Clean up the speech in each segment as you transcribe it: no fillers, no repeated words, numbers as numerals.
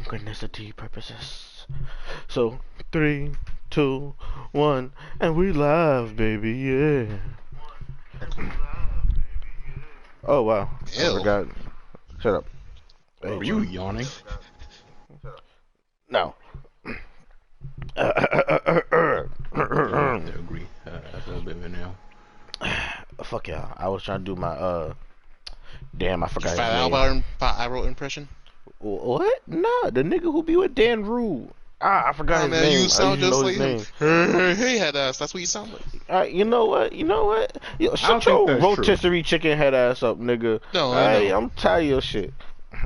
synchronicity purposes. So 3, 2, 1, and we live, baby. Yeah. Oh wow, I Ew. forgot. Shut up. Hey, Were you yawning? no. Yeah, I agree. That's a little bit of it now. Fuck yeah. I was trying to do my damn, I forgot his Fat name. Albert impression. What? Nah, the nigga who be with Dan Rule. I forgot Oh his man, name. you I sound usually just know like his him. name. Hey, head ass. That's what you sound like. You know what? You know what? Yo, shut think your that's true. rotisserie chicken head ass up, nigga. No, I know. I'm tired of your shit.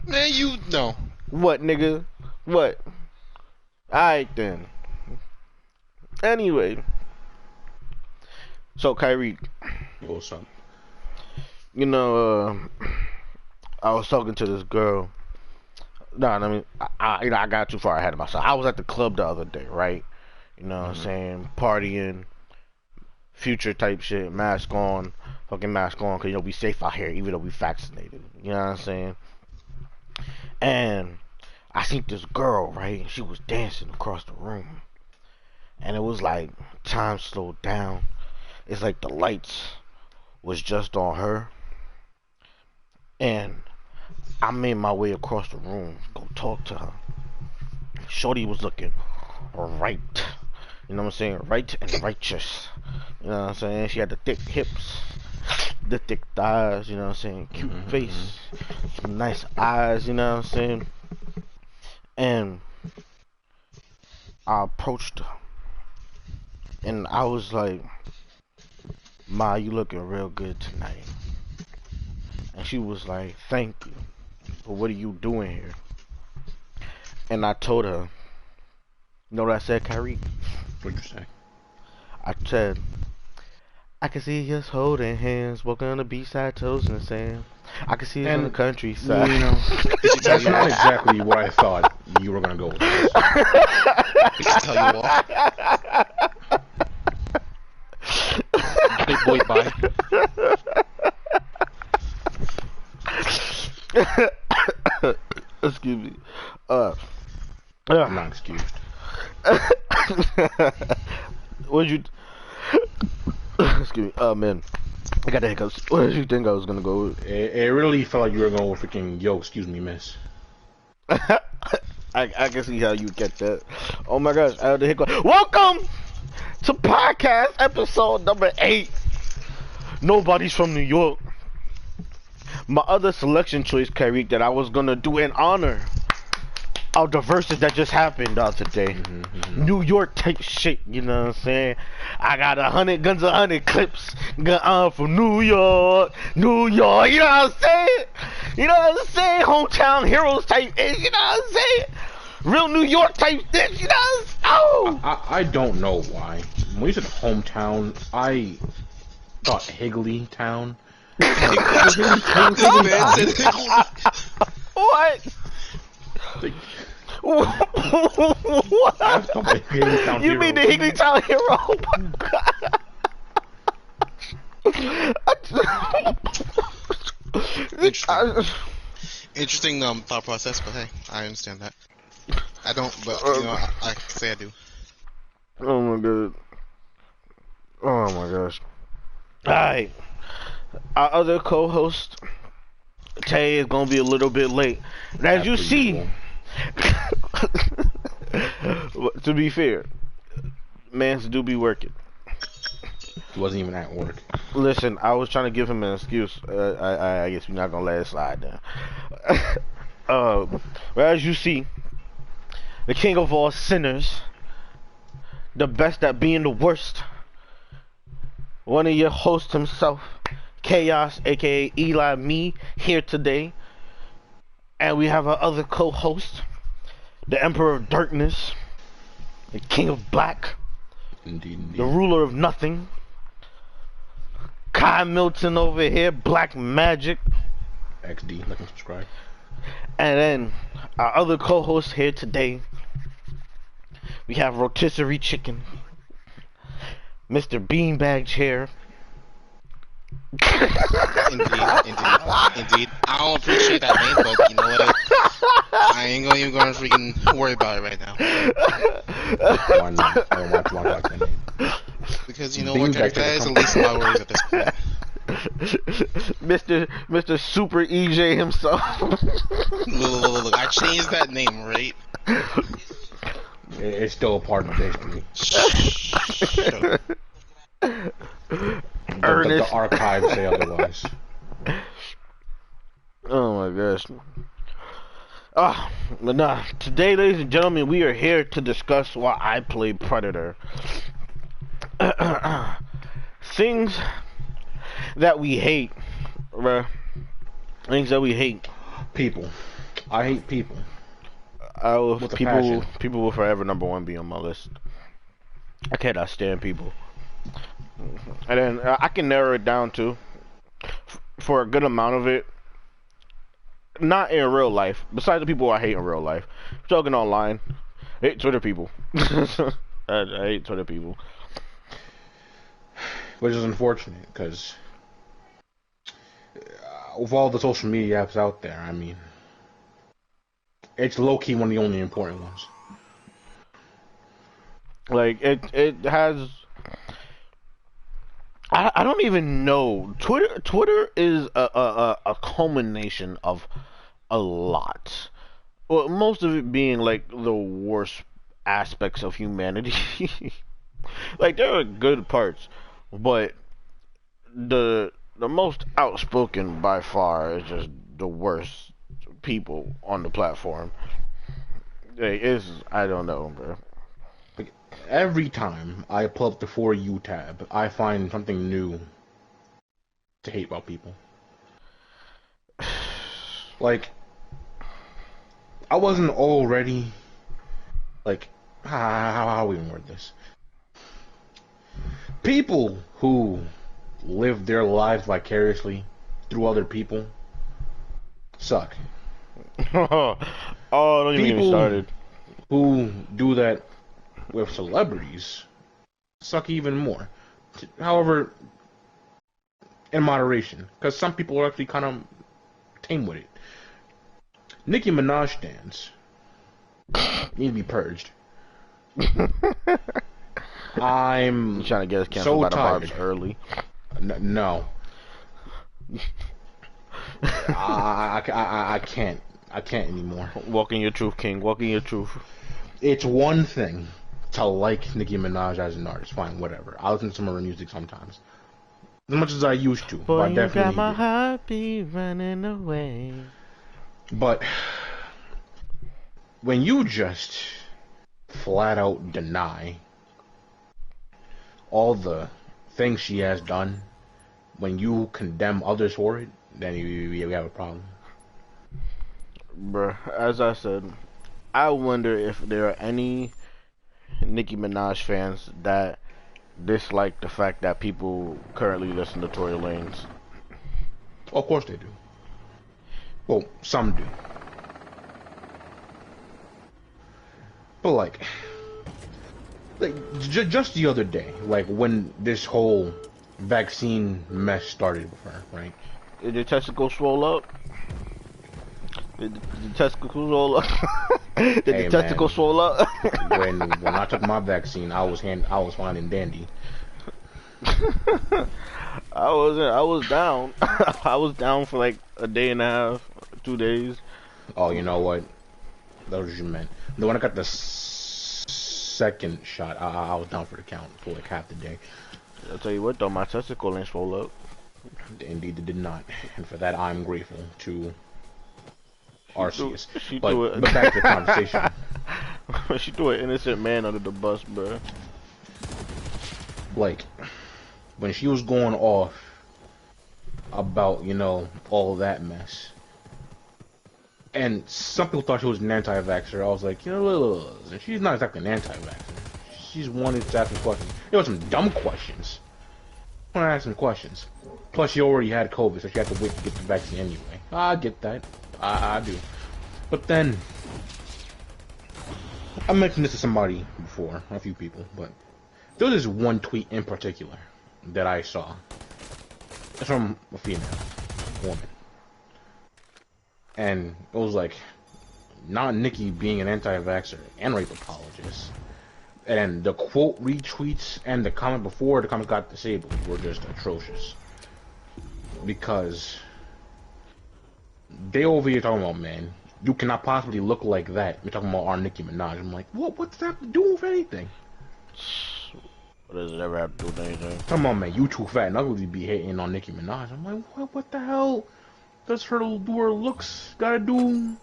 Man, you no. What, nigga? What? Alright then. Anyway. So, Kyrie, What's up? you know, I was talking to this girl. Nah, I mean, I got too far ahead of myself. I was at the club the other day, right? You know what I'm saying? Partying, future type shit, mask on, fucking mask on, because, you know, we safe out here, even though we vaccinated. You know what I'm saying? And I seen this girl, right? She was dancing across the room. And it was like, time slowed down. It's like the lights was just on her. And I made my way across the room, go talk to her. Shorty was looking right. You know what I'm saying? Right and righteous. You know what I'm saying? She had the thick hips, the thick thighs, you know what I'm saying? Cute face, some nice eyes, you know what I'm saying? And I approached her. And I was like, Ma, you looking real good tonight. And she was like, thank you. But what are you doing here? And I told her, you know what I said, Kyrie? What'd you say? I said, I can see us holding hands, walking on the beachside, toes in the sand. I can see us on the countryside. You know, that's not exactly what I thought you were gonna go with this. Did she tell you off? Big boy, bye. Excuse me. I'm not excused. What did you? Excuse me. Man, I got the hiccups. What did you think I was gonna go with? It really felt like you were going with freaking yo, excuse me, miss. I can see how you get that. Oh my gosh, I had the hiccup. Welcome to podcast episode number 8. Nobodies from New York. My other selection choice, Kyrie, that I was gonna do in honor of the verses that just happened the other day. New York type shit, you know what I'm saying? I got 100 guns, 100 clips. I'm from New York, New York. You know what I'm saying? You know what I'm saying? Hometown heroes type. You know what I'm saying? Real New York type shit. You know what I'm saying? Oh. I don't know why. When you said hometown, I thought Higgly Town. What? What? You mean the Higglytown hero? Oh my god. Interesting thought process, but hey, I understand that. I don't, but you know, I say I do. Oh my god. Oh my gosh. Alright. Our other co-host, Tay, is gonna be a little bit late. And as you see, to be fair, mans do be working. He wasn't even at work. Listen, I was trying to give him an excuse. I guess we're not gonna let it slide then. But as you see, the king of all sinners, the best at being the worst, one of your hosts himself, Chaos, aka Eli, me, here today. And we have our other co-host, the Emperor of Darkness, the King of Black, Indeed. the ruler of nothing, Kai Milton over here, Black Magic. XD, like and subscribe. And then our other co-host here today, we have Rotisserie Chicken, Mr. Beanbag Chair, Indeed. I don't appreciate that name, but you know what? I ain't even gonna freaking worry about it right now. Why not? I don't want to like that name. Because you know Being what, back that to the is the least of my worries at this point. Mr. Super EJ himself. Look, I changed that name, right? It's still a part of the history. Shut up. The archives say otherwise. Oh my gosh. But nah. Today, ladies and gentlemen, we are here to discuss why I play Predator. Things that we hate, bruh. Things that we hate. People. I hate people. People will forever number one be on my list. I cannot stand people. And then I can narrow it down to, for a good amount of it, not in real life. Besides the people I hate in real life, joking online, I hate Twitter people. I hate Twitter people. Which is unfortunate, because with all the social media apps out there, I mean, it's low-key one of the only important ones. Like, it has... I don't even know. Twitter is a culmination of a lot. Well, most of it being like the worst aspects of humanity. Like there are good parts, but the most outspoken by far is just the worst people on the platform. Like, I don't know, bro. Every time I pull up the For You tab, I find something new to hate about people. Like, I wasn't already, like, how we even word this? People who live their lives vicariously through other people suck. Oh, don't even get me started. Who do that with celebrities suck even more. However, in moderation, because some people are actually kind of tame with it. Nicki Minaj stands need to be purged. I'm You trying to get us canceled by the Barbs early? No. I can't. I can't anymore. Walking your truth, King. Walking your truth. It's one thing to like Nicki Minaj as an artist. Fine, whatever. I listen to some of her music sometimes. As much as I used to. Boy, but I you definitely got my heartbeat running away. But when you just flat out deny all the things she has done, when you condemn others for it, then you have a problem. Bruh, as I said, I wonder if there are any Nicki Minaj fans that dislike the fact that people currently listen to Tory Lanez. Of course they do. Well, some do. But like just the other day, like when this whole vaccine mess started with her, right? Did your testicles swell up? Did the testicles swell up? Did the testicles swell up? when I took my vaccine, I was fine and dandy. I was down. I was down for like a day and a half, 2 days. Oh, you know what? That was what you meant. The when I got the second shot, I was down for the count for like half the day. I'll tell you what though, my testicle ain't swole up. Indeed, it did not, and for that I'm grateful to Arceus. But back to the conversation. She threw an innocent man under the bus, bro. Like, when she was going off about, you know, all that mess, and some people thought she was an anti-vaxxer, I was like, you know, she's not exactly an anti-vaxxer. She's wanted to ask some questions. There were some dumb questions. I want to ask some questions. Plus, she already had COVID, so she had to wait to get the vaccine anyway. I get that. I do. But then, I mentioned this to somebody before, a few people, but there was this one tweet in particular that I saw. It's from a female woman. And it was like, not Nikki being an anti-vaxxer and rape apologist. And the quote retweets and the comment before the comment got disabled were just atrocious. Because they over here talking about, man, you cannot possibly look like that. We're talking about our Nicki Minaj. I'm like, what does that have to do with anything? What does it ever have to do with anything? Come on, man, you too fat and ugly to be hating on Nicki Minaj. I'm like, what the hell does her looks gotta do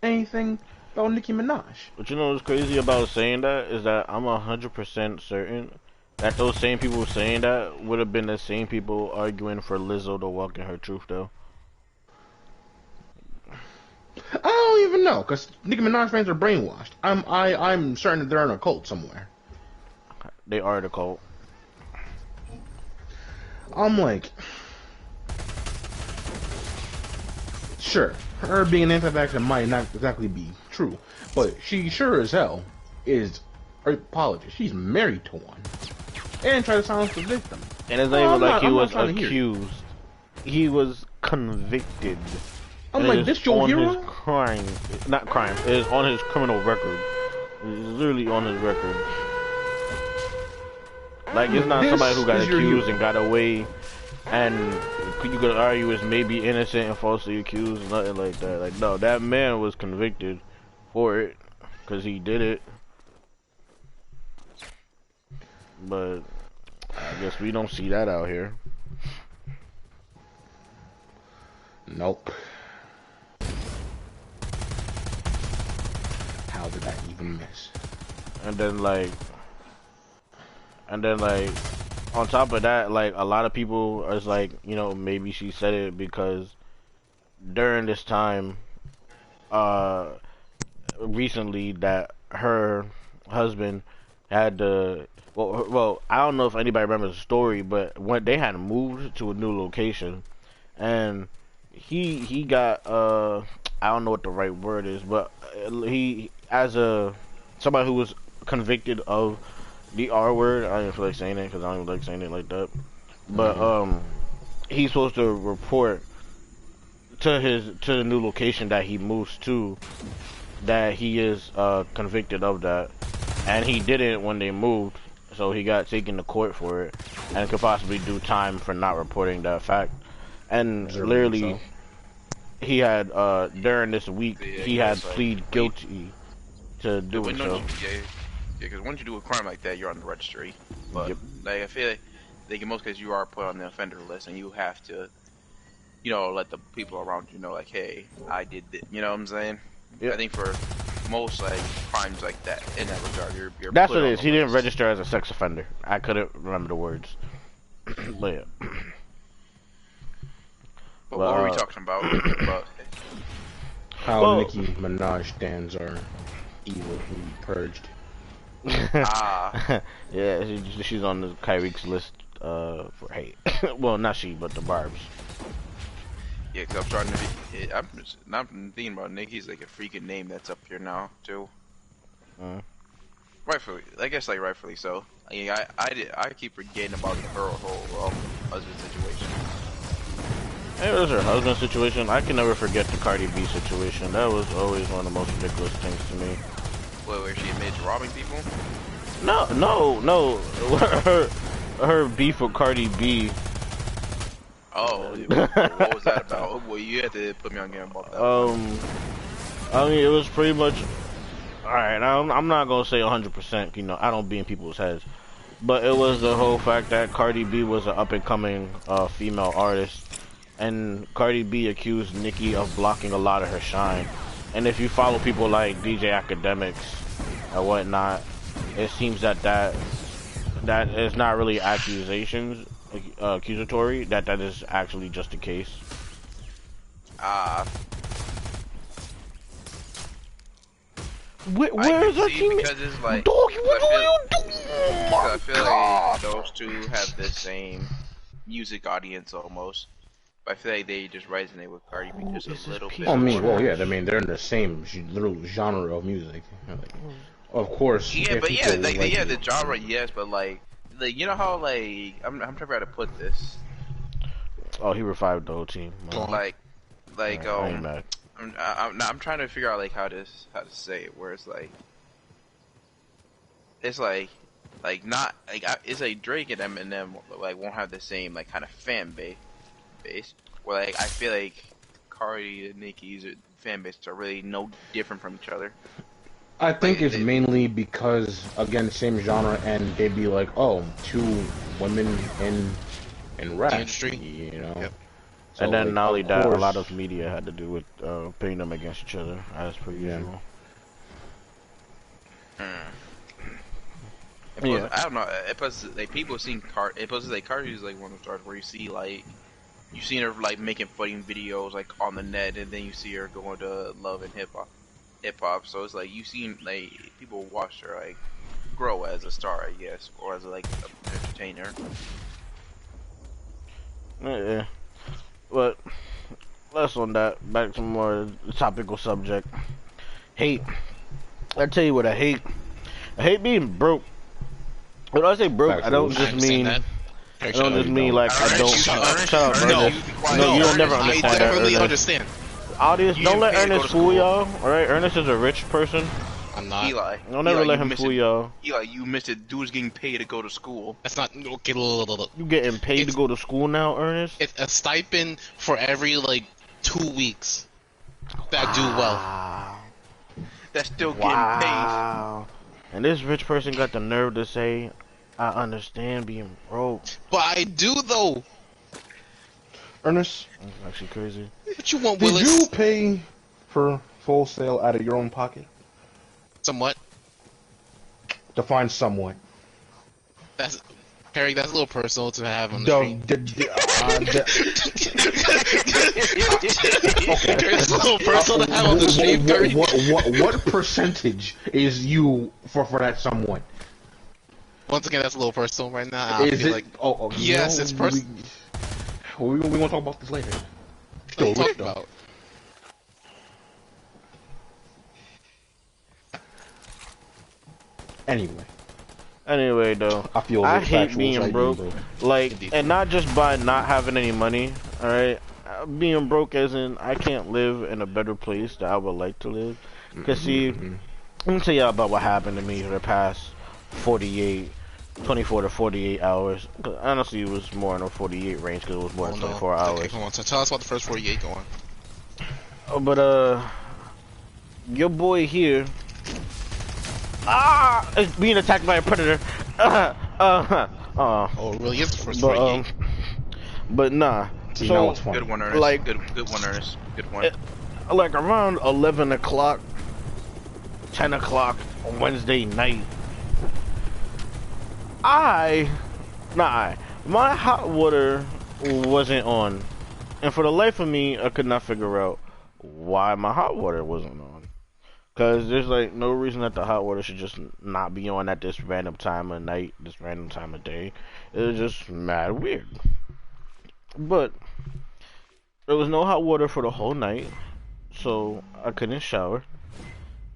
anything about Nicki Minaj? But you know what's crazy about saying that is that I'm 100% certain that those same people saying that would have been the same people arguing for Lizzo to walk in her truth, though. I don't even know, cause Nicki Minaj fans are brainwashed. I'm certain that they're in a cult somewhere. They are the cult. I'm like, sure, her being an anti-vaxxer might not exactly be true, but she sure as hell is a apologist. She's married to one, and try to silence the victim. And it's not even like he was accused. He was convicted. I'm like, this your hero? His crime, not crime. It is on his criminal record. It's literally on his record. Like, it's not somebody who got accused and got away, and you could argue is maybe innocent and falsely accused, nothing like that. Like, no, that man was convicted for it, because he did it. But I guess we don't see that out here. Nope. How did I even miss? And then like, on top of that, like, a lot of people is like, you know, maybe she said it because during this time, recently, that her husband had to, well, I don't know if anybody remembers the story, but when they had moved to a new location, and he got, I don't know what the right word is, but he, as somebody who was convicted of the R word, I don't even feel like saying it because I don't even like saying it like that. But he's supposed to report to the new location that he moves to that he is convicted of that, and he didn't when they moved, so he got taken to court for it, and could possibly do time for not reporting that fact. And literally, he had during this week he had plead guilty to doing so. Yeah, because once you do a crime like that, you're on the registry. But Yep. like, I feel like in most cases you are put on the offender list, and you have to, you know, let the people around you know, like, hey, I did this. You know what I'm saying? Yep. I think for most like crimes like that, in that regard, you're That's put what on it is. the He didn't list. register as a sex offender. I couldn't remember the words. But yeah. But what were we talking about? About How Nicki Minaj stands are evil to be purged. Yeah, she's on the Kyrie's list for hate. Well, not she, but the Barbs. yeah, because I'm starting to be. I'm just not thinking about Nicki's like a freaking name that's up here now too. Rightfully, I guess like rightfully so. I mean, I keep forgetting about her whole husband situation. It was her husband situation. I can never forget the Cardi B situation. That was always one of the most ridiculous things to me. What, where she admitted to robbing people? No. Her beef with Cardi B. Oh, what was that about? Well, you had to put me on game about that. I mean, it was pretty much. Alright, I'm not gonna say 100%, you know, I don't be in people's heads. But it was the whole fact that Cardi B was an up-and-coming female artist. And Cardi B accused Nicki of blocking a lot of her shine. And if you follow people like DJ Academics and whatnot, it seems that is not really accusations, accusatory, that is actually just the case. Where's her team? Because it's like, Dog, what are you doing? I feel like those two have the same music audience almost. But I feel like they just resonate with Cardi B just a little bit. I mean, well, yeah, I mean, they're in the same little genre of music. Like, of course. Yeah, but yeah, like the genre, yes, but like you know how like I'm trying to put this. Oh, he revived the whole team. Go on. Like Alright, I ain't mad. I'm trying to figure out like how to say it, where it's like not like it's like Drake and Eminem like won't have the same like kind of fan base where like I feel like Cardi and Nicki's fan base are really no different from each other. I think Like, it's mainly because, again, same genre, and they'd be like, oh, two women in rap, The industry. you know? Yep. So, And then like, not only of that, a course- lot of media had to do with pitting them against each other, as per Yeah. usual. Plus, I don't know. Plus, like people seen plus, like Cardi's like one of the stars where you see like you seen her like making funny videos like on the net, and then you see her going to Love and Hip Hop. So it's like you seen like people watch her like grow as a star, I guess, or as like an entertainer. Yeah. But less on that. Back to more topical subject. Hate. I tell you what I hate. I hate being broke. When I say broke, I don't I just understand mean. that. I don't just mean like I don't. Shut Shut up, No. Ernest. No, you don't never I understand that, definitely Ernest. understand. Audience, You don't let didn't pay to go Ernest to fool school. y'all. All right, Ernest is a rich person. I'm not. Eli, Don't ever Eli, let you him missed fool it. y'all. Eli, you missed it. Dude's getting paid to go to school. That's not okay. Look. You getting paid to It's- go to school now, Ernest? It's a stipend for every like 2 weeks that I do well. Wow. That's still getting Wow. And this rich person got the nerve to say, I understand being broke. But I do though. Ernest, That's actually crazy. What you want, did Willis? you pay for Full Sail out of your own pocket? Somewhat. Define somewhat. That's Harry. That's a little personal to have on the stream. It's a little personal to have on the stream, Harry. What percentage is you for that somewhat? Once again, that's a little personal right now. I Is feel it? like Yes, it's personal. We gonna talk about this later. What are you talking about? Anyway, though, I feel I it's hate factual, being right, broke. Like, Indeed. and not just by not having any money, alright? Being broke as in, I can't live in a better place that I would like to live. Because, see, let me tell y'all about what happened to me for the past 24 to 48 hours. 'Cause honestly, it was more in the 48 range because it was more than 24 hours. Okay, come on. Tell us about the first 48. Go on. Oh, but, your boy here, is being attacked by a predator. Oh, it really is the first But, 48. but nah. You So, know it's funny. Good one, Ernest. Like- good one, Ernest. Good one. like around 11 o'clock, 10 o'clock on Wednesday night, my hot water wasn't on. And for the life of me, I could not figure out why my hot water wasn't on. Because there's like no reason that the hot water should just not be on at this random time of night, this random time of day. It was just mad weird. But there was no hot water for the whole night, so I couldn't shower.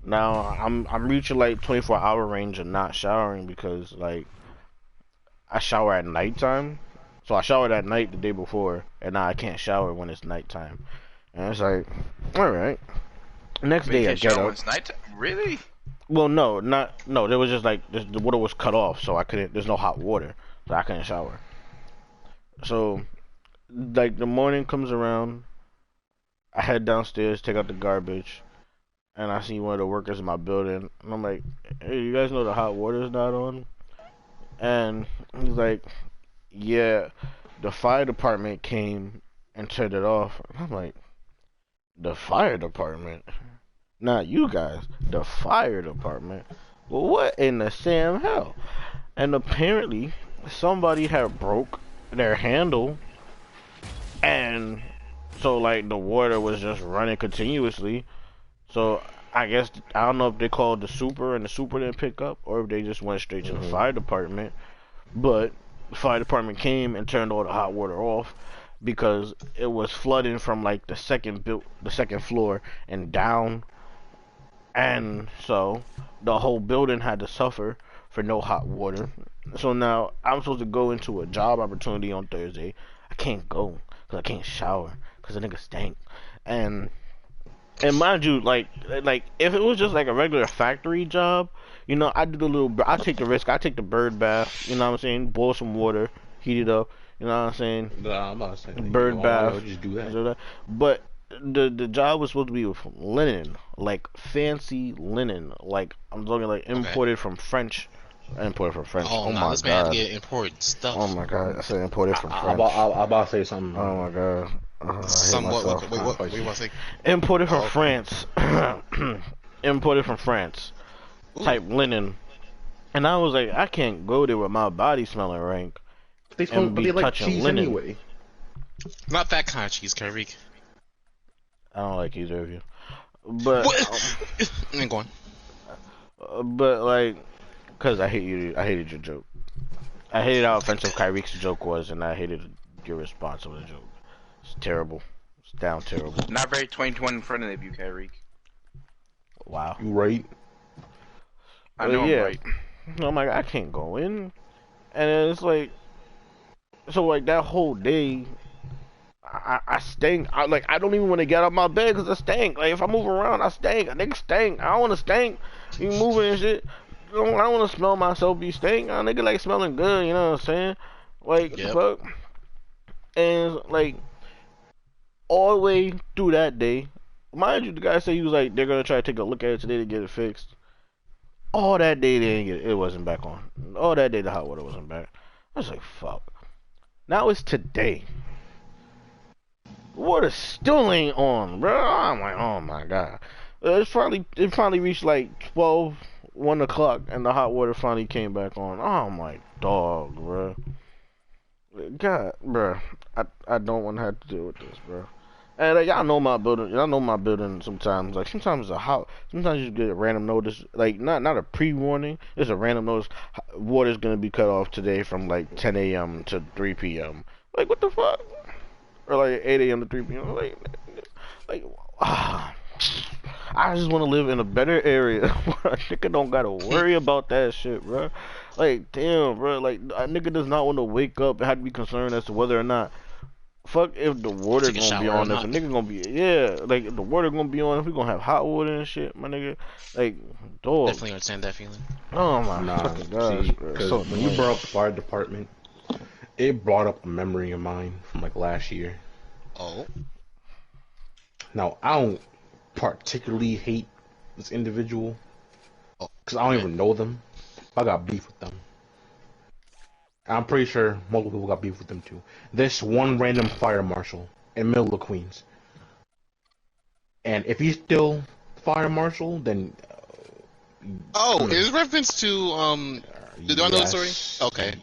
Now I'm reaching like 24-hour range of not showering because like I shower at nighttime. So I showered at night the day before, and now I can't shower when it's nighttime. And it's like, all right. Next But you day I can't get shower when up. it's nighttime? Really? Well, no. There was just like the water was cut off, so I couldn't. There's no hot water, so I couldn't shower. So, like the morning comes around, I head downstairs, take out the garbage, and I see one of the workers in my building, and I'm like, "Hey, you guys know the hot water's not on?" And he's like, "Yeah, the fire department came and turned it off." And I'm like, "The fire department? Not you guys, the fire department? Well, what in the Sam hell?" And apparently, somebody had broke their handle, and so like the water was just running continuously. So I guess I don't know if they called the super and the super didn't pick up, or if they just went straight to the fire department. But the fire department came and turned all the hot water off because it was flooding from like the second floor and down. And so the whole building had to suffer for no hot water. So now I'm supposed to go into a job opportunity on Thursday. I can't go because I can't shower because the nigga stank. And mind you, like if it was just like a regular factory job, you know, I do the little, I take the risk, I take the bird bath, you know what I'm saying? Boil some water, heat it up, you know what I'm saying? Nah, I'm not saying that. Bird bath, I'll just do that. but the job was supposed to be with linen, like fancy linen, like I'm talking like imported from French. Imported from French. Oh, Oh nah, my this man had god. to get imported stuff. Oh my god. I said imported from French. I'm about to say something. Oh my god. I hate Somewhat. myself. Wait, what you want to say? Imported from Oh, okay. France. Imported from France. Ooh. Type linen. And I was like, I can't go there with my body smelling rank. They like touching cheese linen. anyway. Not that kind of cheese, Kyrie. I don't like either of you. But Go on. but like, cause I hated your joke. I hated how offensive Kyrie's joke was, and I hated your response to the joke. It's terrible. It's down terrible. Not very 2020 in front of you, Kyrie. Wow. You right? I know yeah. I'm right. I'm like, I can't go in, and it's like, so like that whole day, I stink. I don't even want to get out of my bed because I stink. Like if I move around, I stink. A nigga stink. I don't want to stink. You moving and shit. I don't want to smell myself be stink. A nigga like smelling good. You know what I'm saying? Like Yep. fuck. And like all the way through that day, mind you, the guy said he was like they're gonna try to take a look at it today to get it fixed. All that day they didn't get it. It wasn't back on. All that day the hot water wasn't back. I was like fuck. Now it's today. Water still ain't on, bro. I'm like, oh my god. It finally reached like 12, 1 o'clock, and the hot water finally came back on. Oh my dog, bro. God, bro. I don't want to have to deal with this, bro. And y'all know my building. Y'all know my building. Sometimes, like sometimes sometimes you get a random notice, like not a pre-warning. It's a random notice. Water's gonna be cut off today from like 10 a.m. to 3 p.m. Like what the fuck? Or like 8 a.m. to 3 p.m. I just want to live in a better area where a nigga don't gotta worry about that shit, bro. Like, damn, bro. Like, a nigga does not want to wake up and have to be concerned as to whether or not. Fuck if the water gonna be on. If a nigga gonna be, like if the water gonna be on. If we gonna have hot water and shit, my nigga. Like, dog. Definitely understand that feeling. Oh my fucking gosh, bro. Because when you brought up the fire department, it brought up a memory of mine from like last year. Oh. Now I don't particularly hate this individual because I don't even know them. I got beef with them. I'm pretty sure multiple people got beef with them too. This one random fire marshal in middle of Queens, and if he's still fire marshal, then is reference to do I know the story? Okay.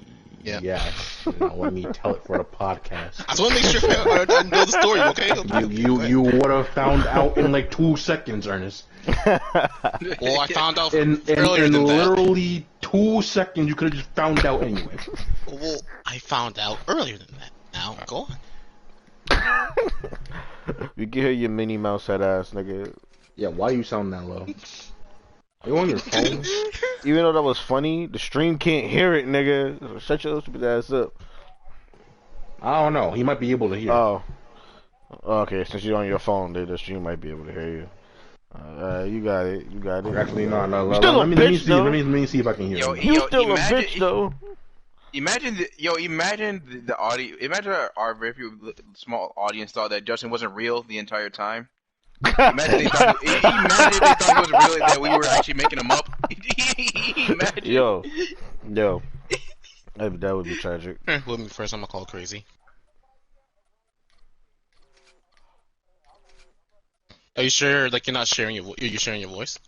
Yeah. Yes. Now let me tell it for the podcast. I just want to make sure I know the story, okay? You would have found out in like 2 seconds, Ernest. Well, I found out In earlier than that. literally 2 seconds, you could have just found out anyway. Well, I found out earlier than that. Now, go on. You can hear your Minnie Mouse head ass, nigga. Yeah, why you sound that low? Are you on your phone? Even though that was funny, the stream can't hear it, nigga. So shut your stupid ass up. I don't know. He might be able to hear. Oh. Okay, since you're on your phone, the stream might be able to hear you. You got it. You got it. Actually, no. Still Let me see if I can hear him. You still a bitch, though. Imagine the audio. Imagine our very small audience thought that Justin wasn't real the entire time. Imagine they thought he wasn't real, that we were actually making him up. Imagine. Yo, that would be tragic. Let me first. I'm gonna call crazy. Are you sure? Like you're not sharing you're sharing your voice?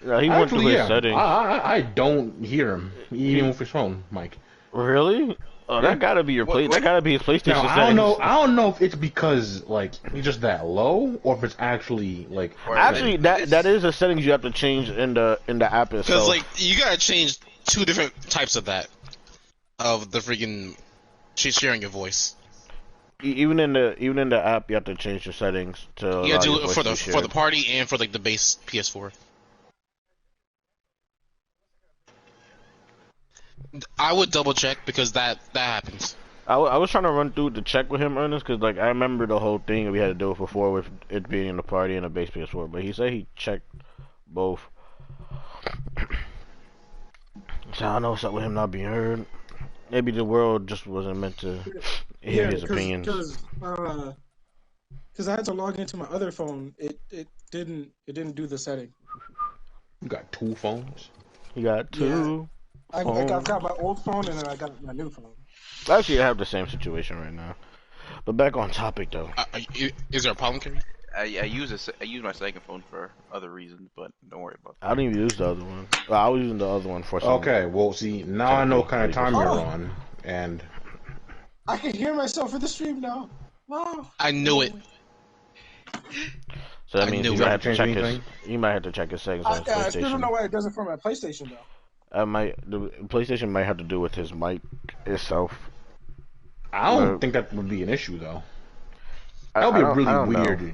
Yeah, he went through his settings. I don't hear him even with his phone, Mike. Really? Oh, that gotta be your play. That gotta be his PlayStation Now, settings. I don't know if it's because like he's just that low, or if it's actually like. Actually, that is a settings you have to change in the app itself. Because like you gotta change 2 different types of that, of the freaking sharing your voice. Even in the app, you have to change your settings to. You gotta do it for the party and for like the base PS4. I would double check because that happens. I was trying to run through to check with him, Ernest, because like I remember the whole thing we had to do it before with it being in the party and a base PS4. But he said he checked both. So I don't know what's up with him not being heard. Maybe the world just wasn't meant to hear his opinions. Because I had to log into my other phone. It didn't do the setting. You got 2 phones? He got 2. I've got my old phone and then I got my new phone. Actually, I have the same situation right now. But back on topic though. Is there a problem, Kerry? I use my second phone for other reasons, but don't worry about that. I didn't even use the other one. Well, I was using the other one for some. Okay, well, see, now I know what kind of time you're on, and... I can hear myself for the stream now. Wow. I knew it. So that means you might have to check his. You might have to check his settings on his PlayStation. I still don't know why it does it for my PlayStation though. The PlayStation might have to do with his mic itself. I don't think that would be an issue though. That would be really weird. Know.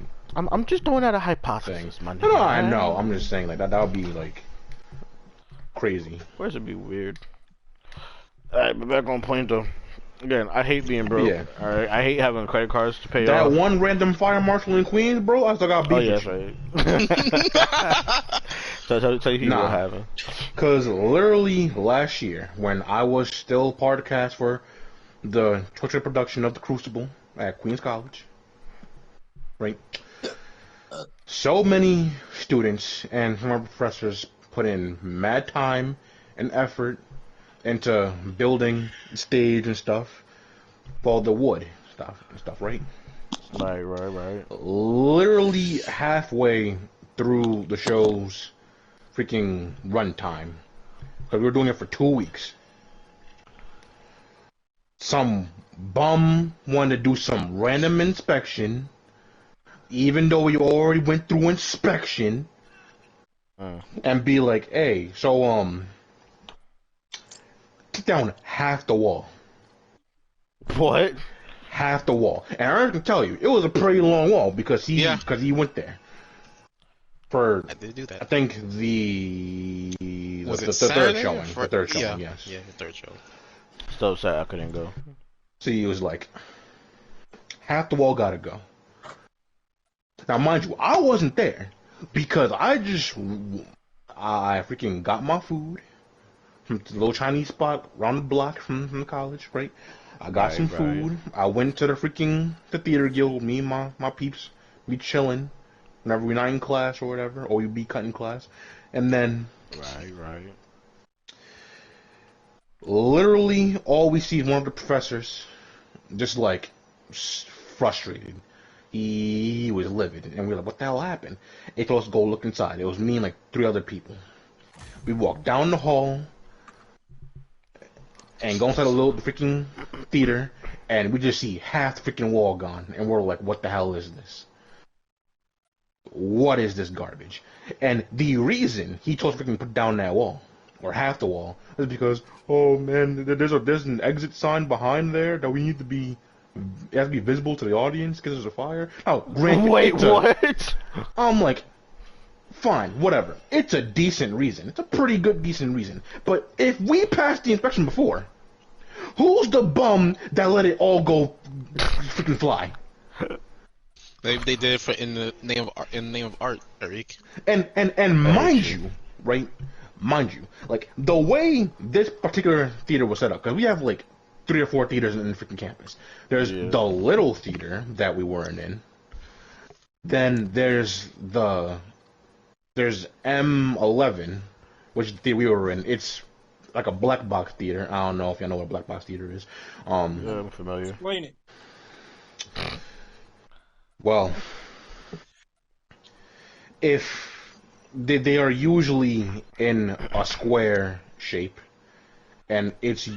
I'm just throwing out a hypothesis, man. No, I know. I'm just saying like that would be like crazy. Where's it be weird? Alright, but back on point though. Again, I hate being broke. Yeah. Alright, I hate having credit cards to pay off. That one random fire marshal in Queens, bro, I still got beef. Oh yeah, that's right. so tell you what happened. Cause literally last year, when I was still part of the cast for the torture production of The Crucible at Queens College, right? So many students and some of our professors put in mad time and effort into building stage and stuff for the wood stuff, right? Right. Literally halfway through the show's freaking runtime, because we were doing it for 2 weeks. Some bum wanted to do some random inspection, even though we already went through inspection, and be like, hey, so, take down half the wall. What? Half the wall. And I can tell you, it was a pretty long wall because he went there. I did do that. I think the third showing. The third showing, yes. Yeah, the third show. So sad I couldn't go. See, he was like, half the wall gotta go. Now, mind you, I wasn't there because I freaking got my food from the little Chinese spot around the block from the college, right? I got some food. I went to the theater guild. Me and my peeps be chilling whenever we're not in class or whatever, or we be cutting class, and then right. Literally, all we see is one of the professors, just like frustrated. He was livid, and we were like, "What the hell happened?" He told us to go look inside. It was me and like 3 other people. We walked down the hall and go inside the freaking theater, and we just see half the freaking wall gone, and we're like, "What the hell is this? What is this garbage?" And the reason he told us to freaking put down that wall, or half the wall, is because, oh man, there's an exit sign behind there that we need to be. It has to be visible to the audience because there's a fire. Oh, granted, wait, what? I'm like, fine, whatever. It's a decent reason. It's a pretty good, decent reason. But if we passed the inspection before, who's the bum that let it all go freaking fly? Maybe they did it in the name of art, Eric. And mind you, right? Mind you, like the way this particular theater was set up, because we have like 3 or 4 theaters in the freaking campus. There's the little theater that we weren't in. Then there's M11, which is the theater we were in. It's like a black box theater. I don't know if y'all know what a black box theater is. Yeah, I'm familiar. Explain it. Well, if they are usually in a square shape, and it's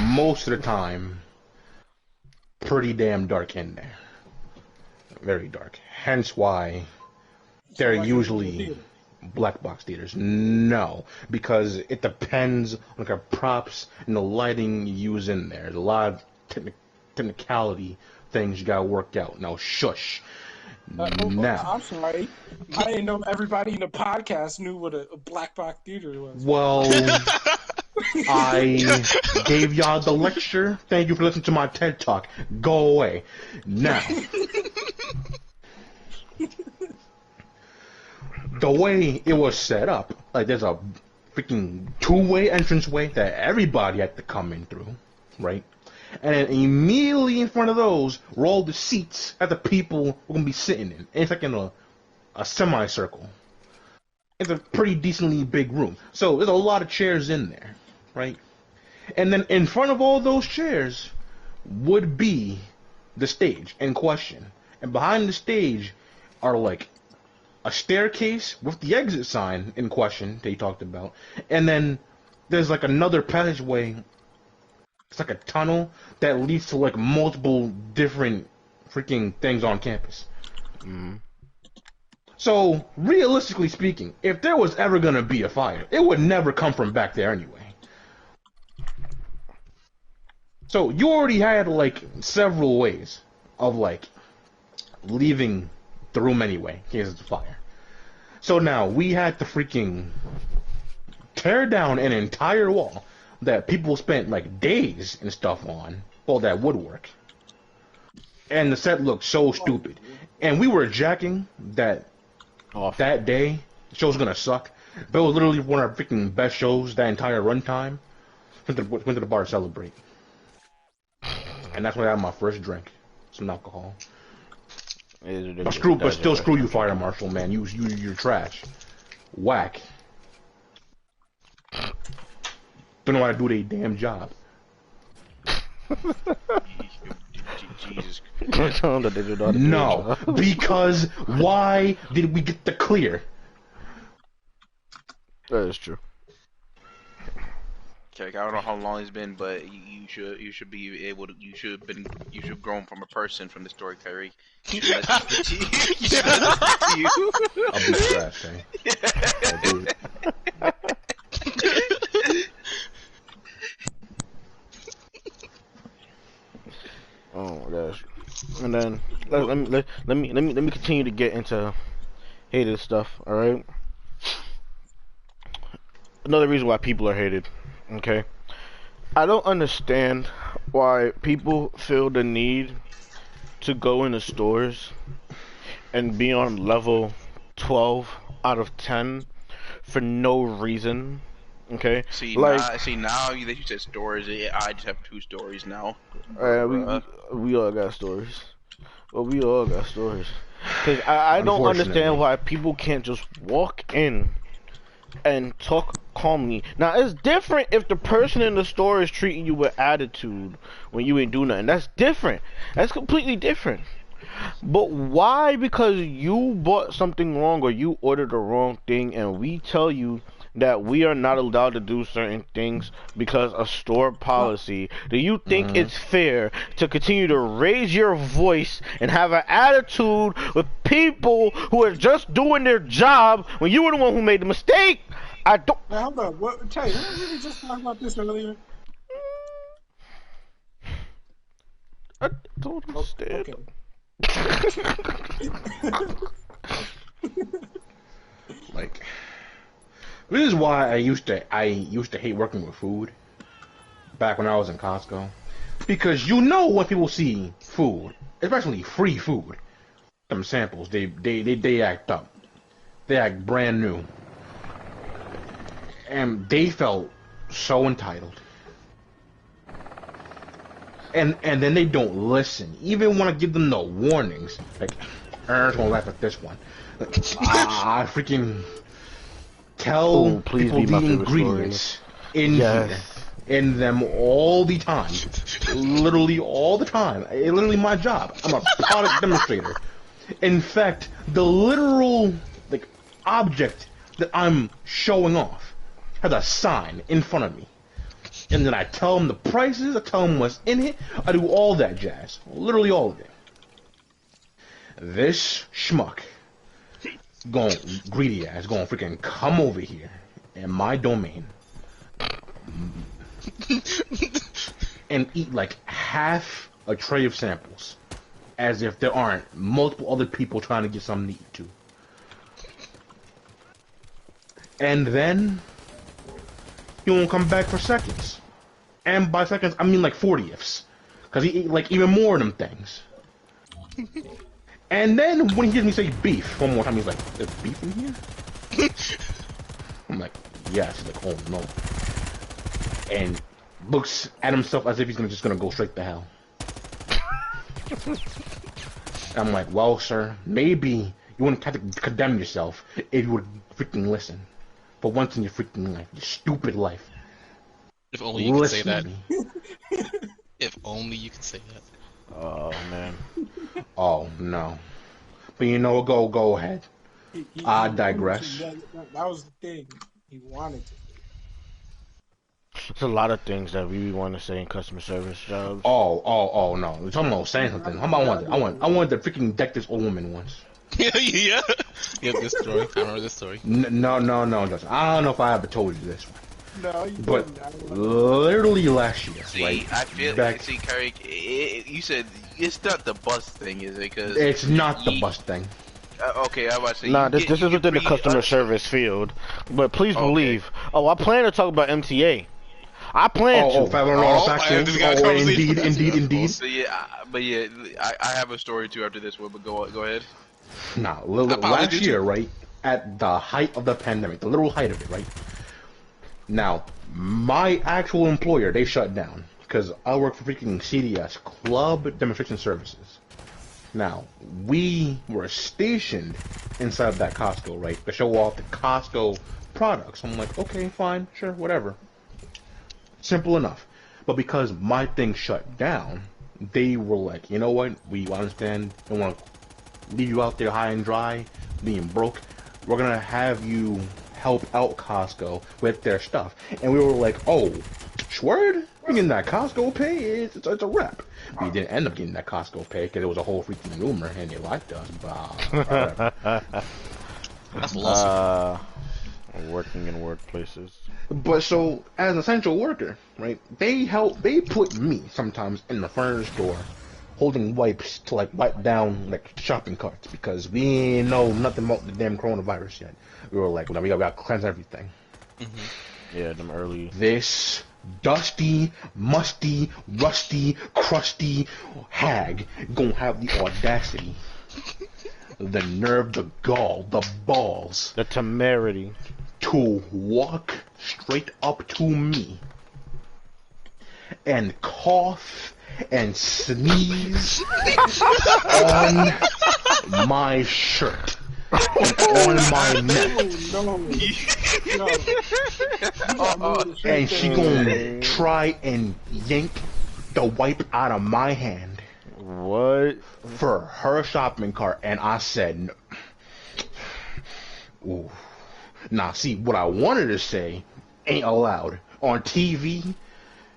most of the time pretty damn dark in there. Very dark. Hence why they're usually black box theaters. No, because it depends on the props and the lighting you use in there. There's a lot of technicality things you gotta work out. Now, shush. Now, I'm sorry. I didn't know everybody in the podcast knew what a black box theater was. Well, I gave y'all the lecture. Thank you for listening to my TED Talk. Go away. Now, the way it was set up, like there's a freaking two-way entranceway that everybody had to come in through, right? And then immediately in front of those were all the seats that the people were going to be sitting in. And it's like in a semicircle. It's a pretty decently big room. So there's a lot of chairs in there, right? And then in front of all those chairs would be the stage in question. And behind the stage are like a staircase with the exit sign in question they talked about. And then there's like another passageway. It's like a tunnel that leads to like multiple different freaking things on campus. Mm-hmm. So, realistically speaking, if there was ever gonna be a fire, it would never come from back there anyway. So, you already had, like, several ways of, like, leaving the room anyway, in case it's a fire. So now, we had to freaking tear down an entire wall that people spent, like, days and stuff on, all that woodwork. And the set looked so stupid. And we were jacking that that day, the show was gonna suck, but it was literally one of our freaking best shows that entire runtime. Went to the bar to celebrate. And that's when I had my first drink. Some alcohol. But still screw you, Fire Marshal, man. You're trash. Whack. Don't know how to do their damn job. Jesus. No, because why did we get the clear? That is true. Okay, I don't know how long it's been, but you should be able to. You should have grown from a person from the story, Kyrie. You should I'll be trash, eh? Oh my gosh. And then let me continue to get into hated stuff, alright? Another reason why people are hated, okay? I don't understand why people feel the need to go into stores and be on level 12 out of 10 for no reason. Okay. See, like, now that you said stories, I just have two stories now. We all got stories. Well, we all got stories. Cause I don't understand why people can't just walk in and talk calmly. Now it's different if the person in the store is treating you with attitude when you ain't do nothing. That's different. That's completely different. But why? Because you bought something wrong or you ordered the wrong thing, and we tell you that we are not allowed to do certain things because of store policy. Do you think it's fair to continue to raise your voice and have an attitude with people who are just doing their job when you were the one who made the mistake? I don't. Now, hold on. What, Tay, didn't we just talk about this earlier? I don't understand. Okay. Like, this is why I used to hate working with food back when I was in Costco, because you know when people see food, especially free food, them samples, they act up, they act brand new, and they felt so entitled. And then they don't listen, even when I give them the warnings. Like, I'm gonna laugh at this one. Like, I freaking tell people the ingredients in here, in them all the time, literally all the time. It's literally my job. I'm a product demonstrator. In fact, the literal object that I'm showing off has a sign in front of me. And then I tell them the prices, I tell them what's in it, I do all that jazz. Literally all of it. This schmuck, greedy ass, gonna freaking come over here in my domain and eat like half a tray of samples as if there aren't multiple other people trying to get something to eat too. And then he won't come back for seconds. And by seconds, I mean like 40ths. Because he ate like even more of them things. And then when he hears me say beef one more time, he's like, there's beef in here? I'm like, yes. He's like, oh no. And looks at himself as if he's just gonna go straight to hell. I'm like, well, sir, maybe you wouldn't have to condemn yourself if you would freaking listen. For once in your freaking life, your stupid life. If only you could say that. Me. If only you could say that. Oh man. Oh no. But you know, go ahead. I digress. That was the thing. He wanted to. There's a lot of things that we want to say in customer service jobs. Oh no. You're talking about saying something. How about I wanted to freaking deck this old woman once. Yeah. Yeah, this story. I remember this story. No, Justin. I don't know if I ever told you this one. No, you But didn't. literally last year, See, right? I feel. back- See, Carrie, you said it's not the bus thing, is it? Cause It's not the bus thing. Okay, I was about to say. Nah, you this get- is you within the get customer service field. But please Okay. believe. Oh, I plan to talk about MTA. I plan to. $500 conversation. Indeed. So yeah, but yeah, I have a story too after this one. But go ahead. Nah, probably last do year, right, at the height of the pandemic, the literal height of it, right? Now, my actual employer, they shut down because I work for freaking CDS, Club Demonstration Services. Now, we were stationed inside of that Costco, right, to show off the Costco products. I'm like, okay, fine, sure, whatever. Simple enough. But because my thing shut down, they were like, you know what, we understand, don't want to leave you out there high and dry, being broke. We're gonna have you help out Costco with their stuff. And we were like, oh, Schwerd? We're getting that Costco pay? It's a wrap. We didn't end up getting that Costco pay because it was a whole freaking rumor and they liked us. But, alright. That's a lawsuit. Working in workplaces. But so, as an essential worker, right, they put me sometimes in the furniture store holding wipes to like wipe down like shopping carts because we ain't know nothing about the damn coronavirus yet. We were like, well, we gotta cleanse everything. Yeah, them early. This dusty, musty, rusty, crusty hag gonna have the audacity, the nerve, the gall, the balls The temerity. to walk straight up to me and cough and sneeze on my shirt and on my neck. And she gonna try and yank the wipe out of my hand What? for her shopping cart, and I said, no. Ooh. Now, see, what I wanted to say ain't allowed on TV, on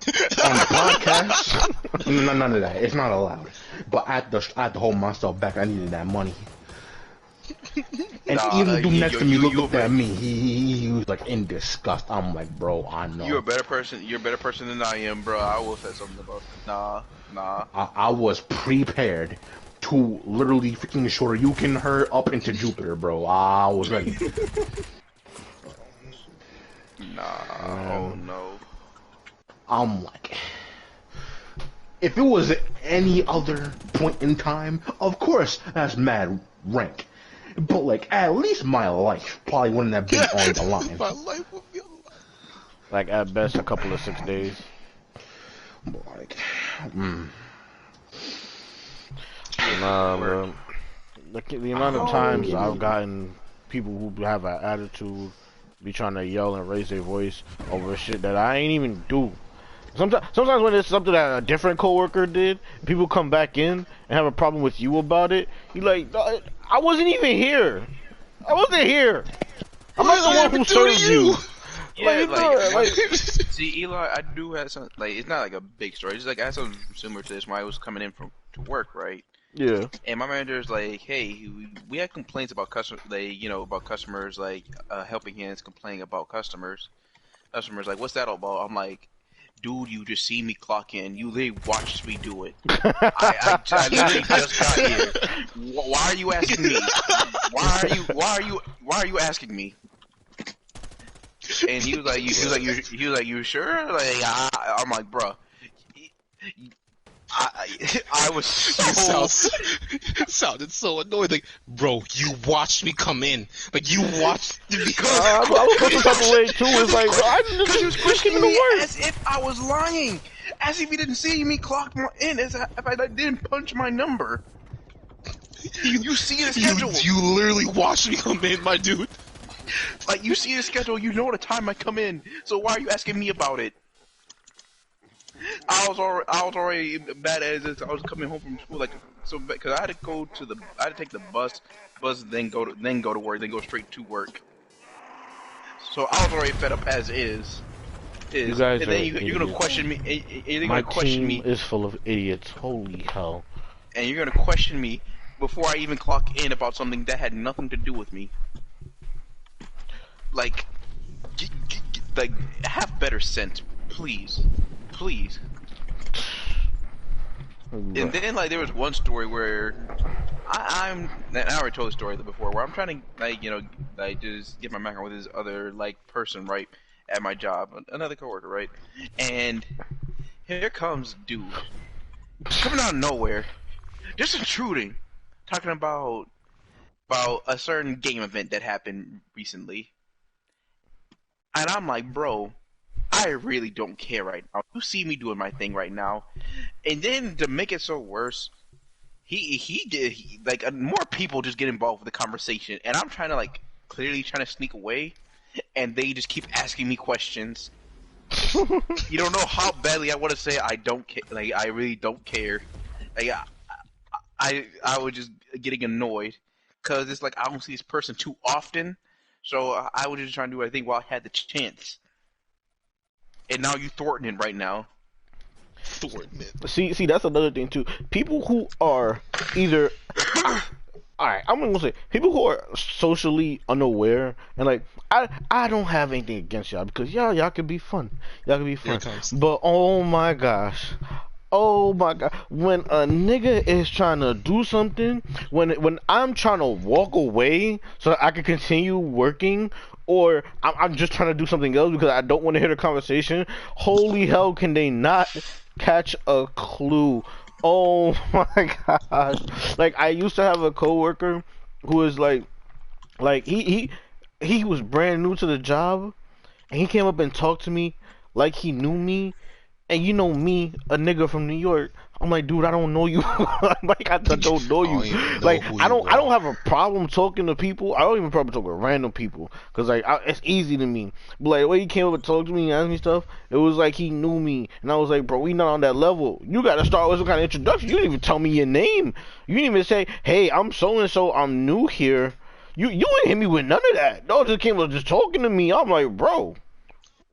the podcast. None of that. It's not allowed. But I had to hold myself back. I needed that money. And even the dude next to me looked at me. He was like in disgust. I'm like, bro, I know. You're a better person. You're a better person than I am, bro. I will say something about it. Nah. I was prepared to literally freaking Shoryuken her up into Jupiter, bro. I was ready. Oh no. I'm like, if it was any other point in time, of course that's mad rank. But like, at least my life probably wouldn't have been on the line. My life would be on the line. Like at best a couple of 6 days. Like, Nah, bro. The amount of times I've gotten people who have an attitude be trying to yell and raise their voice over shit that I ain't even do. Sometimes when it's something that a different coworker did, people come back in and have a problem with you about it. You like, I wasn't even here. I wasn't here. I'm not the one who served you. Yeah, like, see, Eli, I do have some, like, it's not like a big story. It's like, I had something similar to this when I was coming in to work, right? yeah. And my manager's like, hey, we had complaints about about customers, like, helping hands complaining about customers. Customers, like, what's that all about? I'm like, dude, you just see me clock in. You literally watched me do it. I literally just got here. Why are you asking me? Why are you asking me? and he was like, you sure? Like, I'm like, bro. I was so... sounded so annoyed. Like, bro, you watched me come in. Like, you watched because I was supposed to type of way too. It's like, bro, I just he was questioning me as if I was lying, as if he didn't see me clock in, as if I didn't punch my number. You see the schedule. You literally watched me come in, my dude. Like, you see the schedule. You know the time I come in. So why are you asking me about it? I was already bad as this. I was coming home from school, like, so, because I had to take the bus, then go to work, then go straight to work. So I was already fed up as is. You guys and then you're gonna question me. You're My gonna question team me, is full of idiots. Holy hell! and you're gonna question me before I even clock in about something that had nothing to do with me. Like, have better sense, please. Please. And then, like, there was one story where I already told the story before, where I'm trying to, like, just get my background with this other, like, person, right, at my job, another coworker, right, and here comes dude, coming out of nowhere, just intruding, talking about a certain game event that happened recently, and I'm like, bro, I really don't care right now. You see me doing my thing right now, and then to make it so worse, more people just get involved with the conversation, and I'm trying to, like, clearly trying to sneak away, and they just keep asking me questions. You don't know how badly I want to say I don't care. Like, I really don't care. Like, I was just getting annoyed because it's like I don't see this person too often, so I was just trying to do everything while I had the chance. And now you thwarting it right now. Thwarting it. See, that's another thing too. People who are either, alright, I'm gonna say people who are socially unaware and like I don't have anything against y'all because y'all can be fun. Y'all can be fun. But oh my gosh. Oh my god, when a nigga is trying to do something, when I'm trying to walk away so that I can continue working, or I'm just trying to do something else because I don't want to hear the conversation, holy hell, can they not catch a clue? Oh my gosh. Like, I used to have a coworker who was like he was brand new to the job, and he came up and talked to me like he knew me. And you know me, a nigga from New York, I'm like, dude, I don't know you. Like, I don't know you. Like, I don't have a problem talking to people. I don't even probably talk with random people, cause like it's easy to me. But like, the way he came up and talked to me and asked me stuff, it was like he knew me, and I was like, bro, we not on that level. You gotta start with some kind of introduction. You didn't even tell me your name. You didn't even say, hey, I'm so and so. I'm new here. You ain't hit me with none of that. No, just came up just talking to me. I'm like, bro,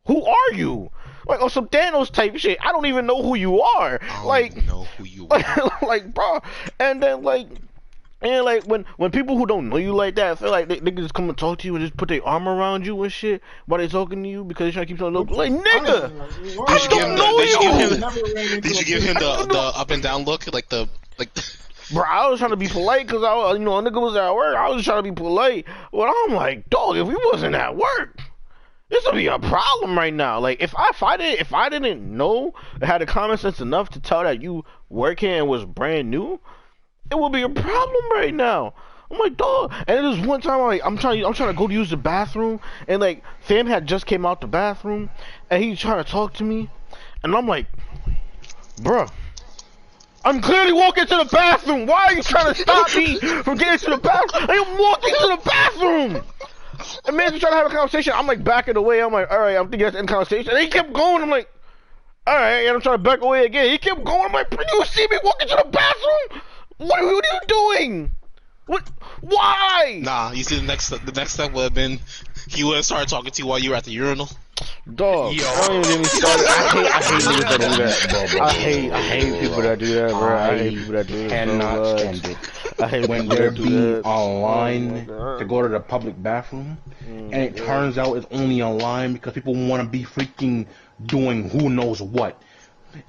who are you? Like, on some Thanos type shit. I don't even know who you are. I don't know who you are. Like, bro. And then, when people who don't know you like that feel like they can just come and talk to you and just put their arm around you and shit while they talking to you because they trying to keep something local. Like, nigga, I don't know you. Did you give him the up and down look? Bro, I was trying to be polite because a nigga was at work. I was trying to be polite. But I'm like, dog, if we wasn't at work, this would be a problem right now. Like, if I didn't know, had the common sense enough to tell that you work here and was brand new, it would be a problem right now. I'm like, dog. And there was one time I'm trying to go to use the bathroom, and like fam had just came out the bathroom, and he's trying to talk to me, and I'm like, bruh, I'm clearly walking to the bathroom. Why are you trying to stop me from getting to the bathroom? I am walking to the bathroom. And man, trying to have a conversation. I'm like backing away. I'm like, all right, I'm thinking that's in conversation. And he kept going. I'm like, all right, and I'm trying to back away again. He kept going. I'm like, you see me walking to the bathroom? What are you doing? What? Why? Nah, you see the next step would have been he would have started talking to you while you were at the urinal. Dog, Yo. I don't even get me started. I hate niggas that do that. I hate people that do that, bro. I hate people that do that. Cannot stand it. I hate When people they're that do being that. online to go to the public bathroom, and it turns out it's only online because people want to be freaking doing who knows what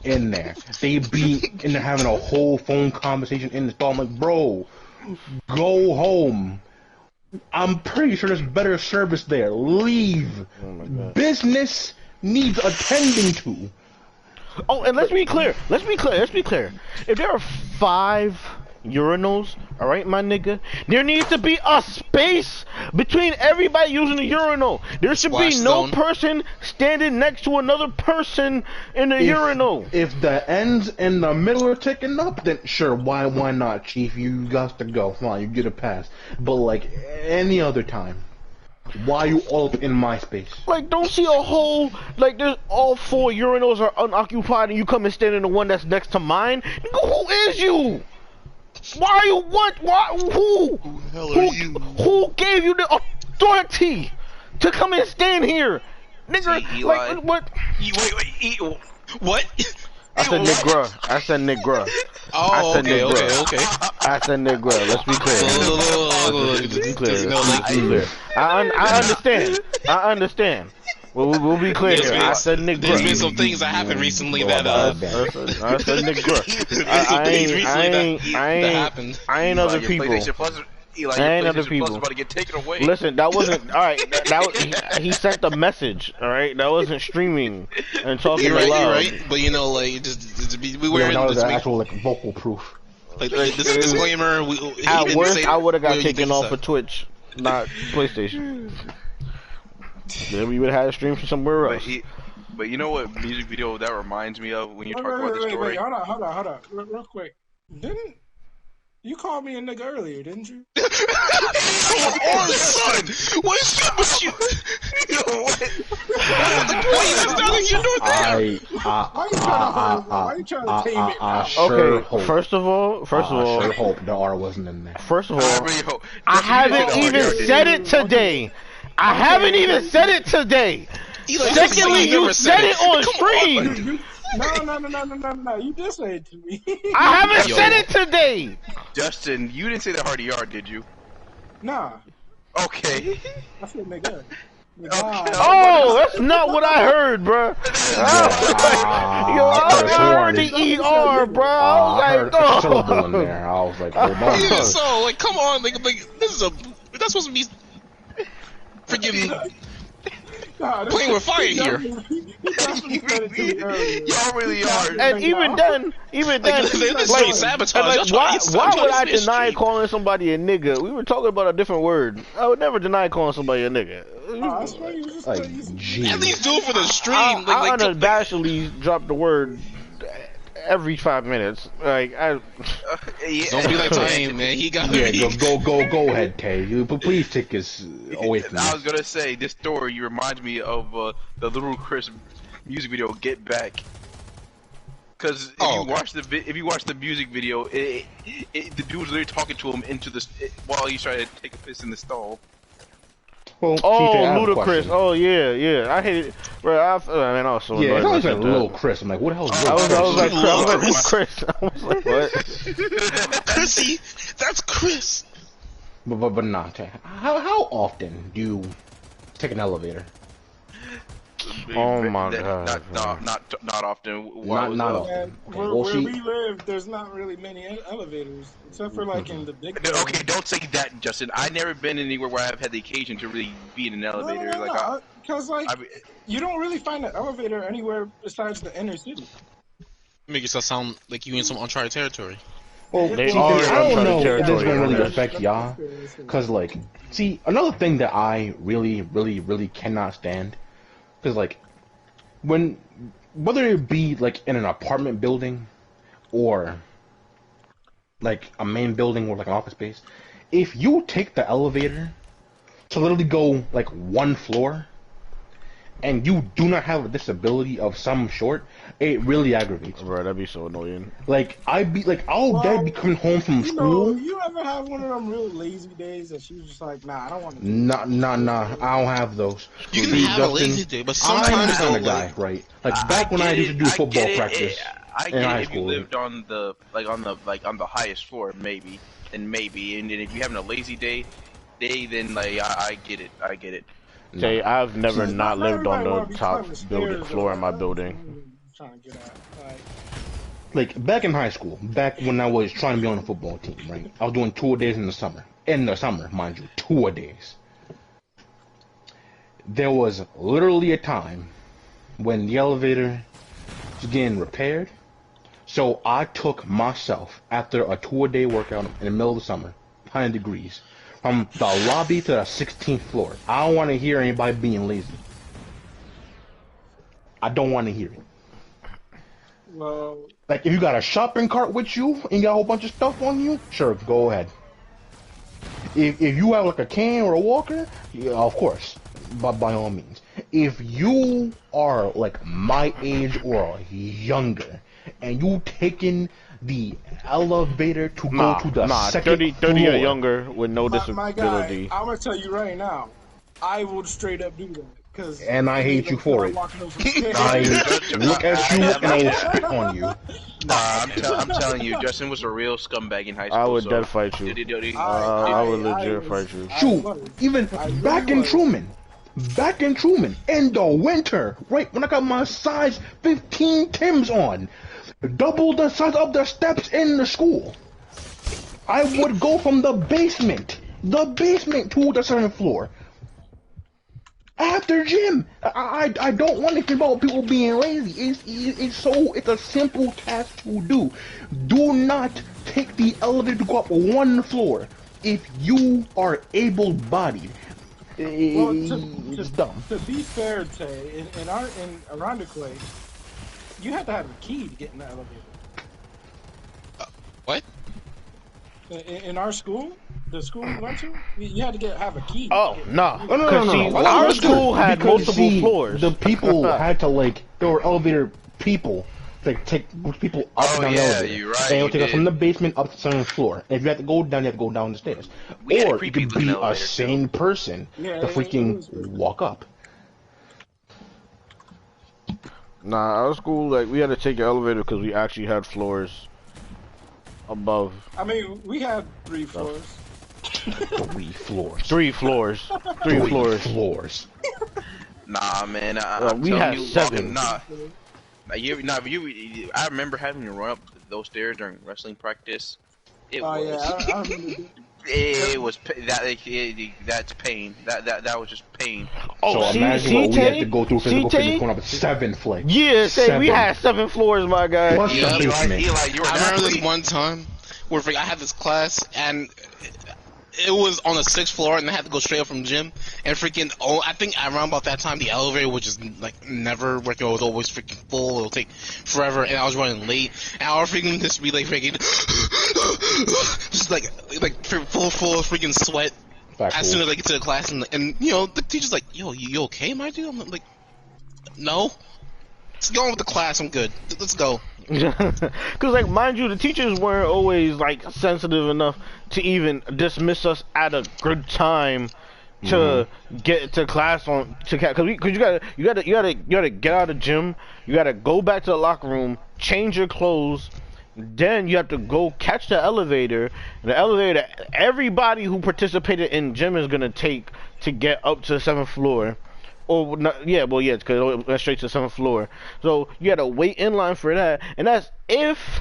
in there. They be in there having a whole phone conversation in the stall. I'm like, bro, go home. I'm pretty sure there's better service there. Leave. Oh my God. Business needs attending to. Oh, and let's be clear. Let's be clear. If there are 5 urinals, all right, my nigga, there needs to be a space between everybody using the urinal. There should be no person standing next to another person in the urinal. If the ends in the middle are taken up, then sure, why not, Chief? You got to go. Fine, you get a pass. But like any other time, why you all up in my space? Like, don't see a whole, like, there's all 4 urinals are unoccupied and you come and stand in the one that's next to mine? Nigga, who is you? Why are you, what, why, who? Who the hell are you? Who gave you the authority to come and stand here? Nigga, See, like, Eli. what? What? I said nigga. Oh, okay. I said nigga. Let's be clear. I understand. We'll be clear here. I said nigga. There's been some things that happened recently that I said nigga. I ain't other people. Eli, I ain't your other PlayStation Plus people. is about to get taken away. Listen, that wasn't alright. He sent the message. All right, that wasn't streaming and talking You're loud. right. But you know, like, we were in That was this actual like vocal proof. like this disclaimer. At worst, I would have got taken off of Twitch, not PlayStation. Then we would have had a stream from somewhere else. But you know what music video that reminds me of when you talk about the story? Wait, hold on, real quick. Didn't you call me a nigga earlier? Didn't you? Come on, son. What is up with you? Why you trying to tame it? Okay, first of all, I sure hope the R wasn't in there. first of all, I really hope. I haven't even said it today. I haven't even said it today. Secondly, you said it on stream. No. You did say it to me. I haven't said it today. Justin, you didn't say that hard ER, did you? Nah. Okay. I said nigga. Oh, that's not what I heard, bro. Yo, I heard the ER, bro. I heard I a syllable was in like, there. I was like, hold Yeah, on. so like, come on, like this is that's supposed to be freaking playing with fire here. Y'all really are. And even then, like, sabotage. why would I deny calling somebody a nigga? We were talking about a different word. I would never deny calling somebody a nigga. Like, geez. At least do it for the stream. I unabashedly drop the word every 5 minutes. Like, don't be like Tay, man. He got Go ahead, Tay. But please take this away from me. I was gonna say this story reminds me of the Little Chris music video "Get Back." Because if you watch the music video, the dude's literally talking to him while he's trying to take a piss in the stall. Well, Ludacris. Oh yeah. I hate it, bro. I was so yeah, annoyed. it sounds when like I said Lil that. Chris. I'm like, what the hell is I Lil was like, Chris. I was like, what? Chrissy, that's Chris. But nah, Tay. How often do you take an elevator? Oh my god. Not often. Not often. Where we live, there's not really many elevators, except for like in the big. Okay, don't say that, Justin. I've never been anywhere where I've had the occasion to really be in an elevator. Because you don't really find an elevator anywhere besides the inner city. Make yourself sound like you in some uncharted territory. Well, They see, are I don't know uncharted if this is gonna really territory. affect y'all, cause like, see, another thing that I really cannot stand, cause like, whether it be like in an apartment building, or like a main building or like an office space, if you take the elevator to literally go like one floor, and you do not have a disability of some sort, it really aggravates me. Bro, that'd be so annoying. Like, I'll dad be coming home from school. You ever have one of them real lazy days that you just like, nah, I don't want to. Nah, I don't have those. You can have a lazy day, but I'm sometimes the kind of guy, right? Like back when I used to do football practice I in get high it if you school. lived on the highest floor, maybe, and then if you're having a lazy day, then like I get it. Say, I've never not lived on everybody wanna the be top climbing building stairs, floor though. in my That's building. what I'm trying to get at. Like back in high school, back when I was trying to be on the football team, right? I was doing 2 days in the summer. in the summer, mind you, 2-a-days. There was literally a time when the elevator was getting repaired, so I took myself after a 2-a-day workout in the middle of the summer, 100 degrees, from the lobby to the 16th floor. I don't want to hear anybody being lazy. I don't want to hear it. Well, Like, if you got a shopping cart with you and you got a whole bunch of stuff on you, sure, go ahead. If you have like a cane or a walker, yeah, of course, by all means. If you are like my age or younger, and you taking the elevator to go to the second 30 floor, or younger with no my disability. guy, I'm gonna tell you right now, I would straight up do that. Cause and I hate you for it. I look at you and I will spit on you. Nah, I'm telling you, Justin was a real scumbag in high school. I would so. dead fight you. I would legit fight you. Shoot, even back in Truman, in the winter, right when I got my size 15 Timbs on, double the size of the steps in the school, I would go from the basement to the 7th floor. After gym, I don't want to think about people being lazy. It's a simple task to do. Do not take the elevator to go up 1 floor if you are able-bodied. Well, It's dumb. To be fair, Tay, in Arundel, you had to have a key to get in the elevator. What? In our school, the school we went to, you had to have a key. Oh, no. No. Our school had multiple floors. The people had to, like, there were elevator people that take people up and down the elevator. You're right. They would take us from the basement up to the 7th floor. And if you had to go down, you had to go down the stairs. Or you could be a sane person to freaking walk up. Nah, our school, like, we had to take an elevator because we actually had floors above. I mean, we had 3 floors. 3 floors. 3 floors. 3 floors. Nah, man. We had 7. I remember having to run up those stairs during wrestling practice. I remember. It was that's pain. That was just pain. Oh, so imagine what we had to go through physical fitness going up 7 flights. Yeah, say we had 7 floors, my guy. Plus the basement. I remember this one time where I had this class and it was on the 6th floor and I had to go straight up from gym and freaking I think around about that time the elevator was just like never working. It was always freaking full. It would take forever and I was running late and I was freaking just be like freaking just like full of freaking sweat as soon as I get to the class and you know the teacher's like, yo, you okay, my dude? I'm like, no. Let's go on with the class. I'm good. Let's go. Because, like, mind you, the teachers weren't always, like, sensitive enough to even dismiss us at a good time to get to class on because you gotta get out of the gym, you gotta go back to the locker room, change your clothes, then you have to go catch the elevator. The elevator, everybody who participated in gym is gonna take to get up to the 7th floor. Or not, because it went straight to the 7th floor. So you had to wait in line for that, and that's if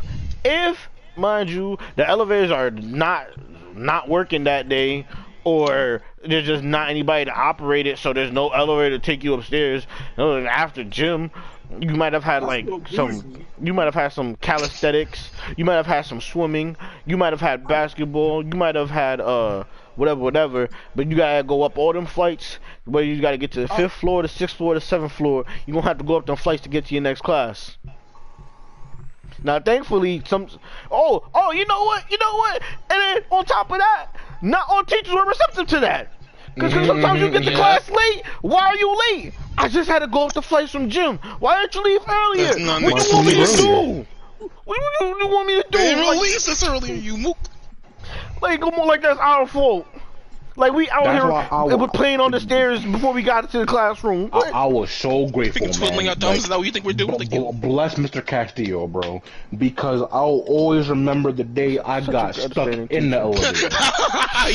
mind you, the elevators are not working that day, or there's just not anybody to operate it, so there's no elevator to take you upstairs. After gym, you might have had some calisthenics, you might have had some swimming, you might have had basketball, you might have had whatever, but you gotta go up all them flights, where you gotta get to the 5th floor, the 6th floor, the 7th floor. You gonna have to go up them flights to get to your next class. Now, thankfully, you know what? And then on top of that, not all teachers were receptive to that. Because sometimes you get to class late. Why are you late? I just had to go up the flights from gym. Why didn't you leave earlier? What do you want me to do? What do you want me to do? They released us earlier, you mook. Like, come on, like that's our fault. Like, we out here was playing on the stairs before we got to the classroom. I was so grateful, man. Twiddling our thumbs, is that what you think we're doing? Bless Mr. Castillo, bro. Because I'll always remember the day I got stuck in the elevator.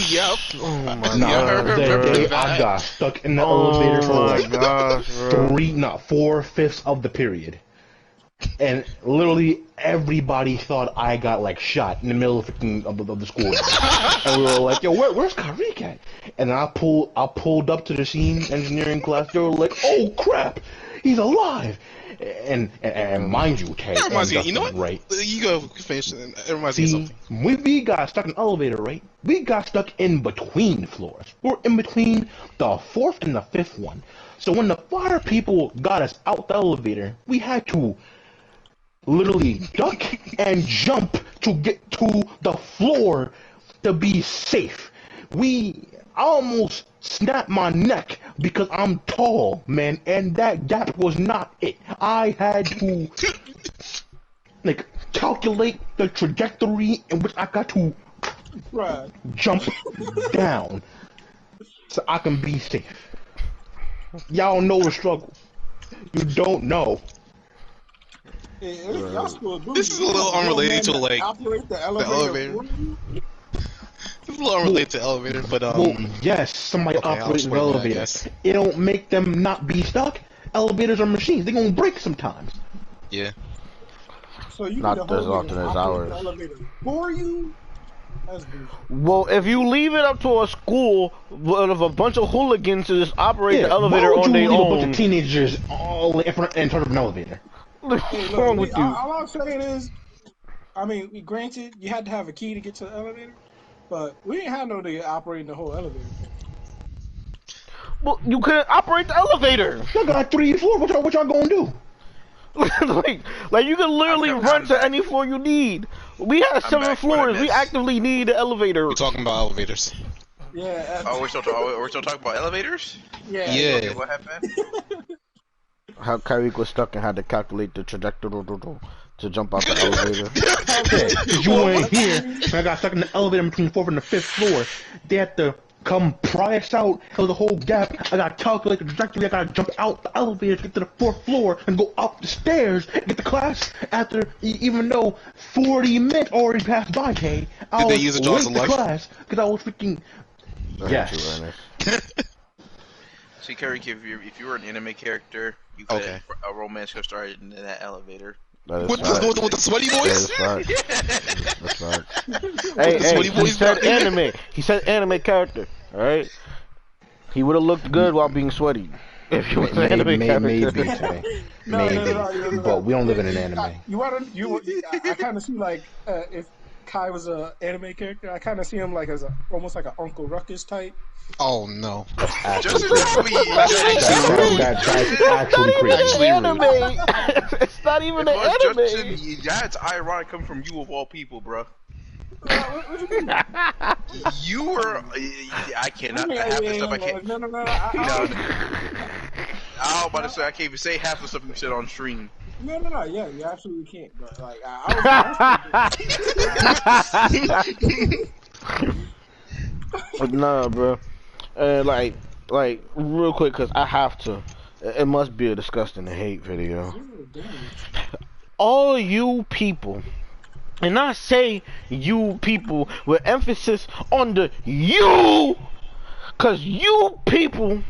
Yep. Oh my god. The day I got stuck in the elevator for like 4/5 of the period. And literally everybody thought I got like shot in the middle of the school. And we were like, yo, where's Karik at? And I pulled up to the scene, engineering class. They were like, oh crap, he's alive. And mind you, Tay, That reminds me, you know Dustin, what? right? You go finish. It reminds me of See, something. we got stuck in an elevator, right? We got stuck in between floors. We're in between the fourth and the fifth one. So when the fire people got us out the elevator, we had to literally duck and jump to get to the floor to be safe. I almost snapped my neck because I'm tall, man, and that gap was not it. I had to like calculate the trajectory in which I got to jump down so I can be safe. Y'all know the struggle. You don't know. Hey, y'all still do This is a little unrelated to like operate the the elevator. elevator. It's a little unrelated to elevator, but Well, yes, somebody okay, I'll operates an explain that, I elevator. guess. It don't make them not be stuck. Elevators are machines. They're gonna break sometimes. yeah. So you Not need a this whole often nigga as operate the ours. elevator for you? That's bullshit. Well, if you leave it up to a school of a bunch of hooligans to just operate the Why elevator would on you their leave a bunch own, of teenagers all in front of an elevator? what's Hey, wrong look, with you? all I'm saying is, I mean, granted, you had to have a key to get to the elevator, but we didn't have no nigga operating the whole elevator. Well, you couldn't operate the elevator. Y'all got 3 floors. What y'all gonna do? like you can literally I'm run to back. any floor you need. We had 7 back from what I floors. We missed. actively need the elevator. We're talking about elevators. Yeah. Oh, we're still talking about elevators. Yeah. Yeah. Okay, what happened? How Kyrie was stuck and had to calculate the trajectory to jump out the elevator. Yeah, you ain't here. And I got stuck in the elevator between the 4th and the 5th floor. They had to come pry us out. There was a whole gap. I got to calculate the trajectory. I got to jump out the elevator to get to the 4th floor and go up the stairs and get to class. After, even though 40 minutes already passed by, Kay, I Did they was use the jaws late of to life? class because I was freaking. I hate Yes. you, Ernest. See, Kerry, if you were an anime character, you could Okay. a romance could have started in that elevator. That is With fact. the sweaty That boys? is fact. That's fact. Hey, Sweaty he boys said got- anime. He said anime character. All right. He would have looked good while being sweaty if he was an anime character. Maybe, Tay. Maybe. But we don't live in an anime. I kind of see like if Kai was a anime character, I kind of see him like as almost like an Uncle Ruckus type. Oh no. Just tell me. That's actually It's crazy. not even an anime. It's not even an anime. Justin, that's ironic coming from you of all people, bro. What you mean? You were. I cannot. Half the stuff I can't. No. I was about to say I can't even say half the stuff you said on stream. No. Yeah, you absolutely can't. But like, Nah, bro. Like, real quick, cause I have to. It must be a disgusting hate video. All you people, and I say you people with emphasis on the you, cause you people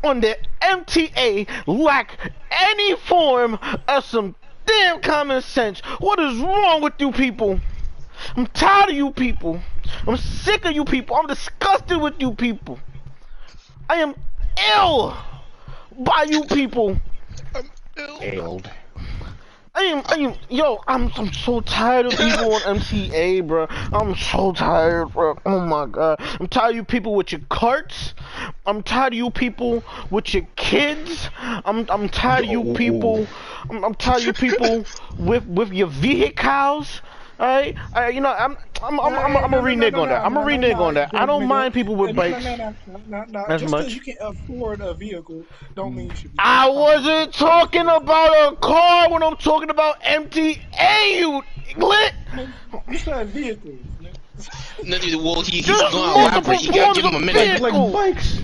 on the MTA lack any form of some damn common sense. What is wrong with you people? I'm tired of you people. I'm sick of you people. I'm disgusted with you people. I am ill by you people. Ailed. I'm so tired of people on MTA, bro. I'm so tired, bro. Oh my god. I'm tired of you people with your carts. I'm tired of you people with your kids. I'm tired of you people. I'm tired of you people with your vehicles. Alright, I'm a renege on that. I'm a renege on that. I don't mind people with bikes as Just much. because you can afford a vehicle, don't mean you should be. I wasn't talking about a car when I'm talking about MTA. You lit? You said vehicles. Well, he's Just going to elaborate. You gotta give him a minute. Vehicle. Like bikes.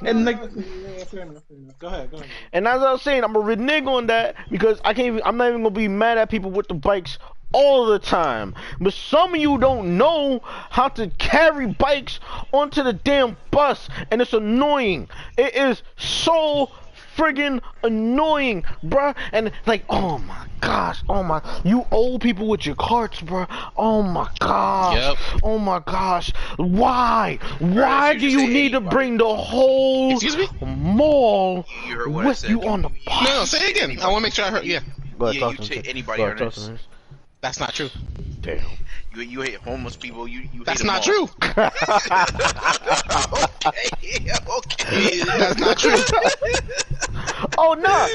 And like, Yeah, fair enough. Go ahead. And as I was saying, I'm a renege on that because I'm not even gonna be mad at people with the bikes all the time. But some of you don't know how to carry bikes onto the damn bus, and it's annoying. It is so friggin' annoying, bruh. And like, oh my gosh, oh my, you old people with your carts, bruh. Oh my gosh, Yep. oh my gosh. Why do you need to bring the whole Excuse me? mall You heard what I with said. you on the bus? No, say it again. I want to make sure I heard. Yeah, Go ahead, Yeah, talk you to him, take Tim. anybody, Go ahead, talk Ernest. to him. that's not true. Damn. You hate homeless people. You That's hate them not all. true. Okay. That's not true. Oh nah.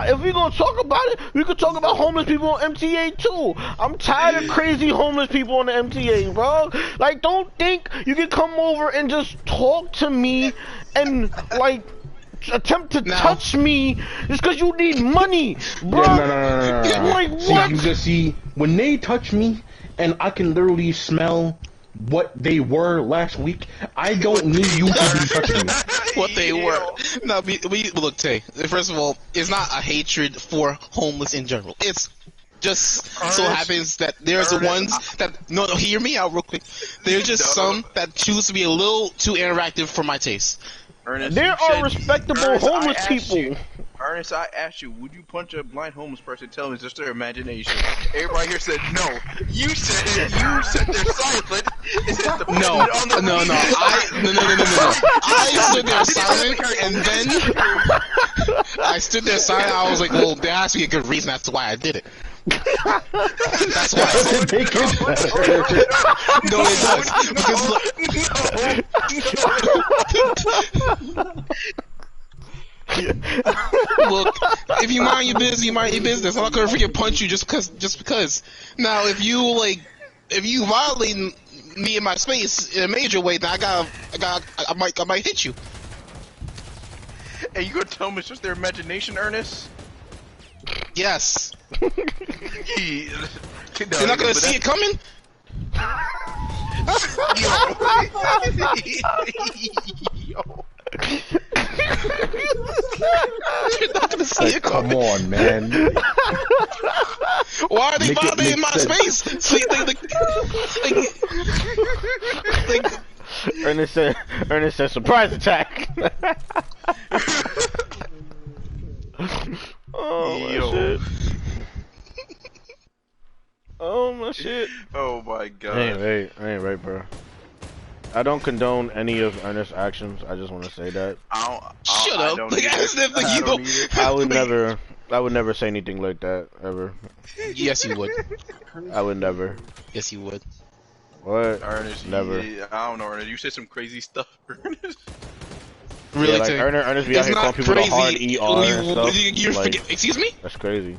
If we gonna talk about it, we could talk about homeless people on MTA too. I'm tired of crazy homeless people on the MTA, bro. Like, don't think you can come over and just talk to me and like attempt to touch me just because you need money, bro. Yeah, no. Like See, what? you just see when they touch me, and I can literally smell what they were last week. I don't need you to be touching me. What they were. No, we look, Tay. First of all, it's not a hatred for homeless in general. It's just so happens that there's the ones that no, hear me out real quick. There's just some that choose to be a little too interactive for my taste. Ernest, There you are said- respectable Ernest, I homeless asked people. you- Ernest, I asked you, would you punch a blind homeless person? Tell me it's just their imagination. Everybody here said no. You said they're silent. It's just the No. I stood there silent, and then I stood there silent. I was like, well, there has to be a good reason as to why I did it. That's why I said Make it better. no, it does. Because look, if you mind your business, you mind your business. I'm not gonna freaking punch you just because. Now, if you violate me in my space in a major way, then I might hit you. And you gonna tell me it's just their imagination, Ernest? Yes. You're You're not gonna see it coming. Yo. You're not gonna see it Come coming. on, man. Why are they Make it violating make my sense. space? So you think like Ernest said surprise attack. Oh my Yo. shit. Oh my shit. Oh my god. I ain't right, bro. I don't condone any of Ernest's actions. I just want to say that. shut I up. don't Like, either. as if like, I you don't don't. either. I would never say anything like that ever. Yes, you would. I would never. Yes, you would. What? Ernest, Never. I don't know, Ernest. You said some crazy stuff, Ernest. Really? Yeah, like Tay? Ernest be out It's here calling not people crazy. the hard ER and stuff. You're Like, freaking- excuse me? that's crazy.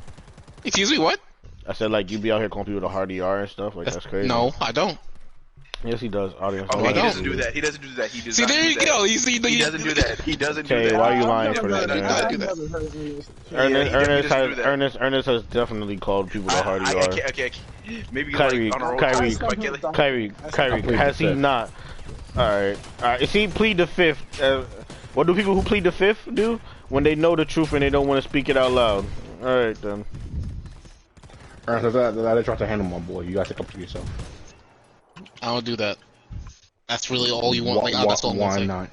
Excuse me? What? I said like you be out here calling people the hard ER and stuff. Like that's crazy. No, I don't. Yes, he does. Audience. Okay, I he don't. doesn't do that. He doesn't do that. He does See, not there do you that. go. You see, He doesn't do that. He doesn't do Okay, that. why are you I've lying never for this, heard man? it. Gotta I've do that. never heard it. Ernest, he Ernest doesn't has do that. Ernest has definitely called people the hard ER. Okay. Maybe Kyrie, like on a roll. Kyrie, Kyrie. Kyrie, has he not? Alright. Is he plead the fifth? What do people who plead the fifth do? When they know the truth and they don't want to speak it out loud. Alright then. Ernest, I tried to handle my boy. You gotta take up for yourself. I don't do that. That's really all you want. Like, that's all I'm Why saying. not?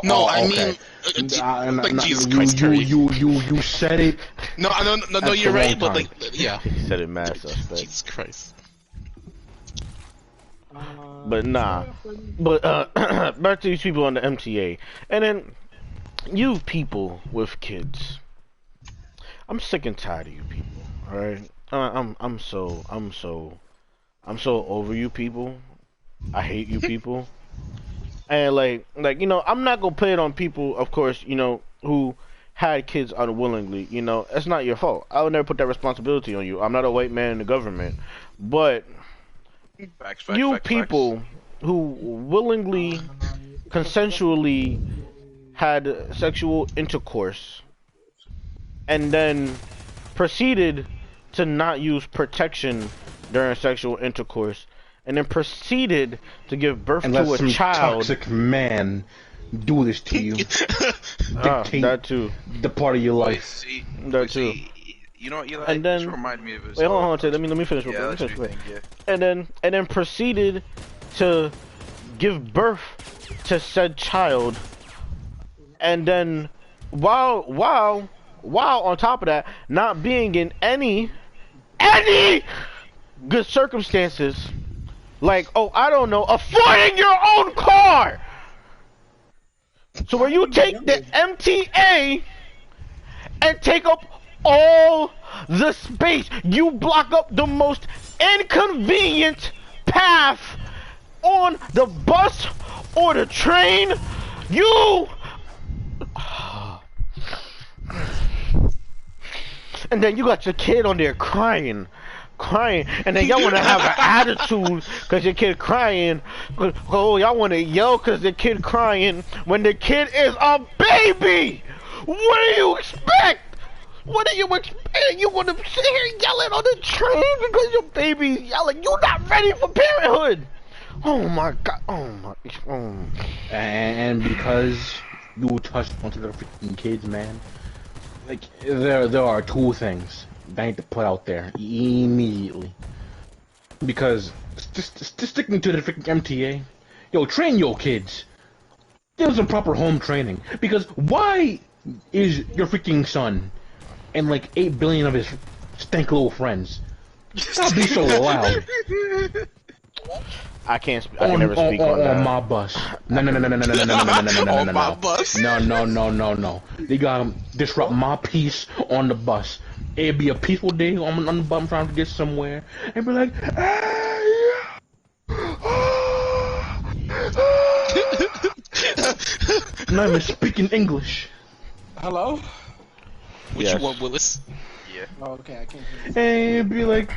No, I okay. mean, like Nah, Jesus Christ, Terry. you said it. No, That's you're the right, wrong but time. like, yeah. He said it mad suspect. Jesus Christ. But nah. But back to these people on the MTA. And then you people with kids. I'm sick and tired of you people. Alright? I'm so over you people. I hate you people. And like you know, I'm not gonna play it on people, of course, you know, who had kids unwillingly. You know, it's not your fault. I would never put that responsibility on you. I'm not a white man in the government. But Facts, you people who willingly, consensually had sexual intercourse and then proceeded to not use protection during sexual intercourse and then proceeded to give birth And to let a some child. toxic man do this to you. Dictate That too. the part of your Wait, life. see, That too. you know what, Eli? And then- this remind me of his. Wait, hold on, let me finish real Yeah, quick. that's Let me what finish you real quick. think, yeah. And then proceeded to give birth to said child and then while on top of that, not being in any good circumstances, like, oh, I don't know, affording your own car. So where you take the MTA and take up all the space, you block up the most inconvenient path on the bus or the train. And then you got your kid on there crying, and then y'all want to have an attitude because your kid crying. Oh, y'all want to yell because the kid crying when the kid is a baby. What do you expect? What do you expect? You want to sit here yelling on the train because your baby's yelling? You're not ready for parenthood. Oh my god. Oh my. And because you touched onto the freaking kids, man. Like there are two things that I need to put out there immediately. Because just sticking to the freaking MTA, yo, train your kids. Give them some proper home training. Because why is your freaking son and like 8 billion of his stank little friends stop being so loud? I can never speak on that. On my bus. No. On my bus. No. They gotta disrupt my peace on the bus. It'd be a peaceful day on the bus. I'm trying to get somewhere, and be like, not even speaking English. Hello? What you want, Willis? Yeah. Oh, okay, I can't hear you. And it'd be like,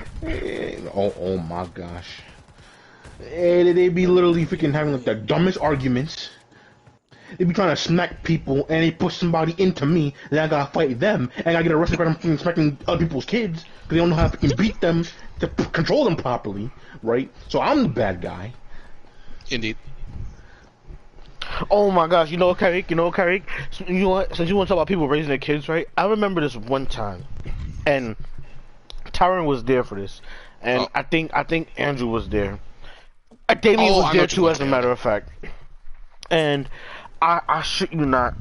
oh my gosh. And they'd be literally freaking having like the dumbest arguments. They be trying to smack people, and they push somebody into me, and I gotta fight them, and I get arrested for them smacking other people's kids, because they don't know how to freaking beat them to control them properly, right? So I'm the bad guy. Indeed. Oh my gosh, you know, Karik, you know what? Since you want to talk about people raising their kids, right? I remember this one time, and Tyron was there for this, and I think Andrew was there. Damien was there too, as a matter of fact. And I shit you not,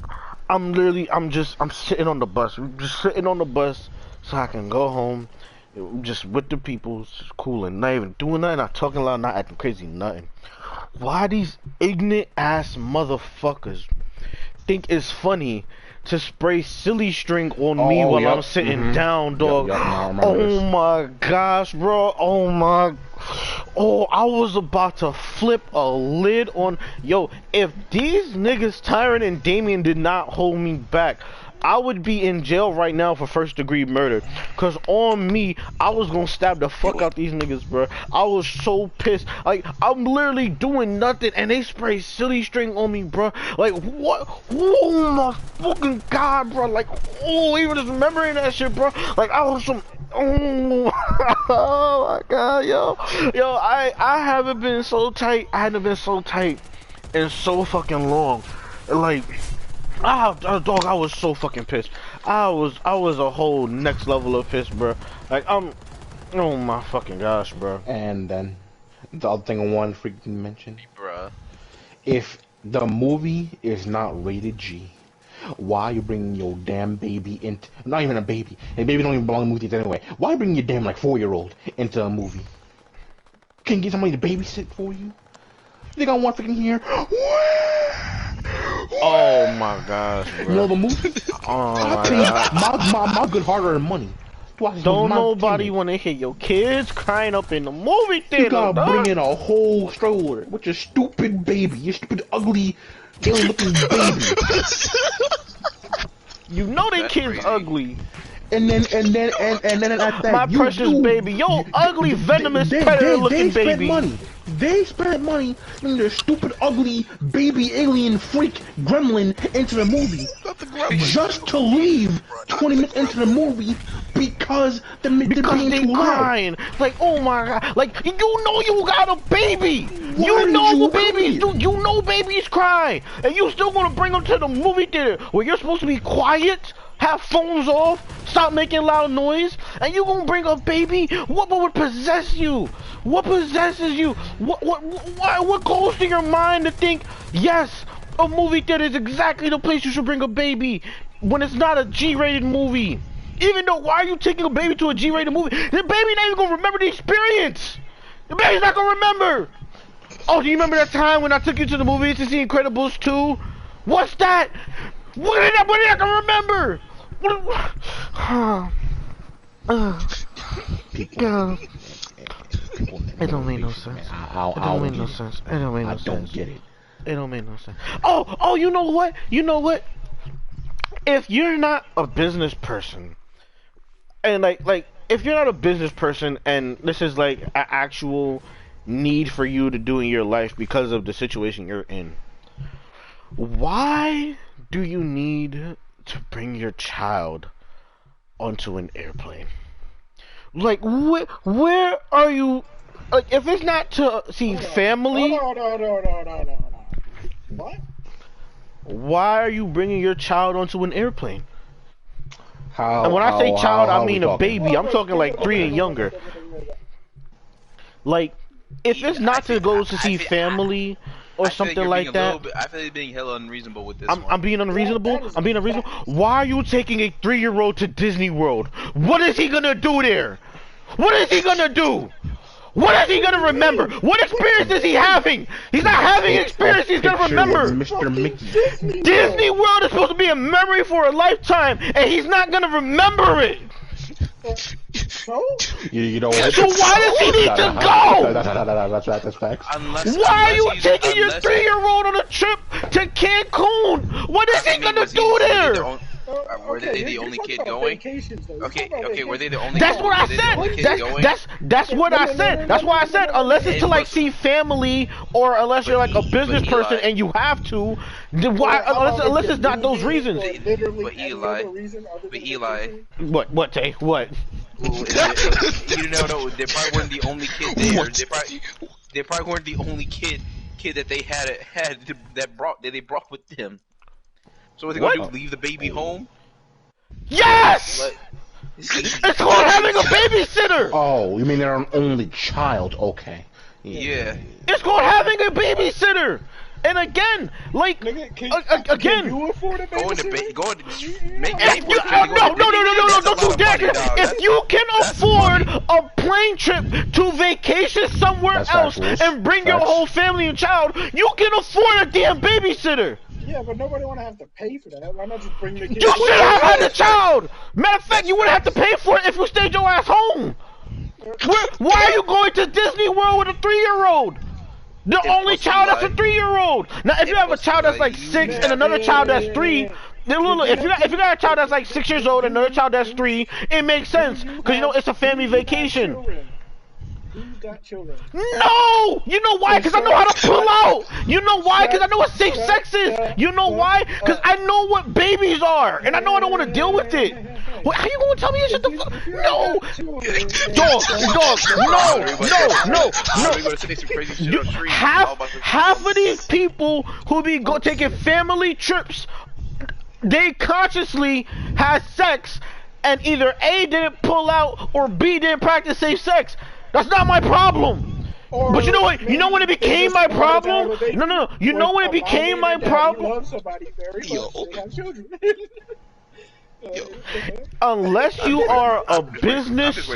I'm sitting on the bus. I'm just sitting on the bus so I can go home, just with the people, just cooling, not even doing nothing, not talking loud, not acting crazy, nothing. Why these ignorant ass motherfuckers think it's funny to spray silly string on me while I'm sitting down, dog? Oh my gosh, bro. Oh, I was about to flip a lid on. Yo, if these niggas, Tyron and Damien, did not hold me back, I would be in jail right now for first-degree murder. Cause on me, I was gonna stab the fuck out these niggas, bro. I was so pissed. Like, I'm literally doing nothing, and they spray silly string on me, bro. Like, what? Oh my fucking god, bro. Like, oh, even just remembering that shit, bro. Like, I was some. Oh, oh my god, yo, I haven't been so tight. I hadn't been so tight in so fucking long. Like. Dog, I was so fucking pissed. I was a whole next level of pissed, bro. Like, oh my fucking gosh, bro. And then, the other thing I wanted to freaking mention. Bruh. If the movie is not rated G, why are you bringing your damn baby into, not even a baby, a baby don't even belong in movies anyway. Why bring your damn, like, 4-year-old into a movie? Can you get somebody to babysit for you? You think I want freaking hear? Oh my gosh, bro. You know the movie? Oh I paid my good hard-earned money. Don't nobody want to hear your kids crying up in the movie theater. You gotta bring in a whole stroller with your stupid baby, your stupid, ugly, alien-looking baby. You know they That's kids crazy. And ugly. then at that, My precious baby, yo, ugly, venomous, predator-looking baby. They spent money bringing their stupid, ugly, baby alien freak gremlin into the movie, just to leave 20 minutes into the movie because they crying. Like, oh my god, like, you know you got a baby. You know babies do. You know babies cry, and you still gonna bring them to the movie theater where you're supposed to be quiet, have phones off, stop making loud noise, and you gonna bring a baby? What would possess you? What possesses you? What goes through your mind to think, yes, A movie theater is exactly the place you should bring a baby when it's not a G-rated movie. Even though, why are you taking a baby to a G-rated movie? The baby not even gonna remember the experience. The baby's not gonna remember. Oh, do you remember that time when I took you to the movies to see Incredibles 2? What's that? What are you not gonna remember? People, It don't make no sense. I It don't make no get it. sense. It don't make no I sense. don't get it. It don't make no sense. Oh, you know what? You know what? If you're not a business person, and like, if you're not a business person, and this is like an actual need for you to do in your life because of the situation you're in, why do you need to bring your child onto an airplane? Like, where are you? Like, if it's not to see family, No. What? why are you bringing your child onto an airplane? How? And when I say child, how I are we mean a talking? baby. I'm talking like 3 and younger. Like, if it's not to go to see family or something like that, I feel like you're being hella unreasonable with this. I'm being unreasonable. I'm being unreasonable. Why are you taking a 3-year-old to Disney World? What is he gonna do there? What is he gonna do? What is he gonna remember? What experience is he having? He's not having experience. He's gonna remember. Mr. Mickey. Disney World is supposed to be a memory for a lifetime, and he's not gonna remember it. So? You know what? So why does he need to go? That's facts. Why are you taking your 3-year-old on a trip to Cancun? What is he gonna do there? Were they the only kid going? Okay, were they the only? That's what I said. That's what I said. That's why I said unless it's to like see family or unless you're like a business person and you have to. Then why? Unless it's not those reasons. But Eli. What? Tay? What? You know, they probably weren't the only kid there. They probably weren't the only kid that they had that they brought with them. So what they gonna do? Leave the baby home? Yes! It's called having a babysitter! Oh, you mean they're an only child? Okay. Yeah. It's called having a babysitter! And again, like, again, Can you afford a babysitter? Go to make if you, no, don't do that. If you can afford a plane trip to vacation somewhere else and bring your whole family and child, you can afford a damn babysitter. Yeah, but nobody want to have to pay for that. Why not just bring the kid? You should have had a child. Matter of fact, you wouldn't have to pay for it if you stayed your ass home. Why are you going to Disney World with a 3-year-old? The only child that's a 3-year-old. Now, if you have a child that's like 6 and another child that's 3, then look, if you got a child that's like 6 years old and another child that's 3, it makes sense because you know it's a family vacation. Who's got children? No! You know why? Because I know how to pull out! You know why? Because I know what safe sex is! You know why? Because I know what babies are! And I know I don't want to deal with it! What, how you gonna tell me it's just the No! Dog! Half of these people who be taking family trips, they consciously had sex and either A, didn't pull out, or B, didn't practice safe sex. That's not my problem. But you know what? You know when it became my problem? No. You know when it became my problem? Unless you are a business,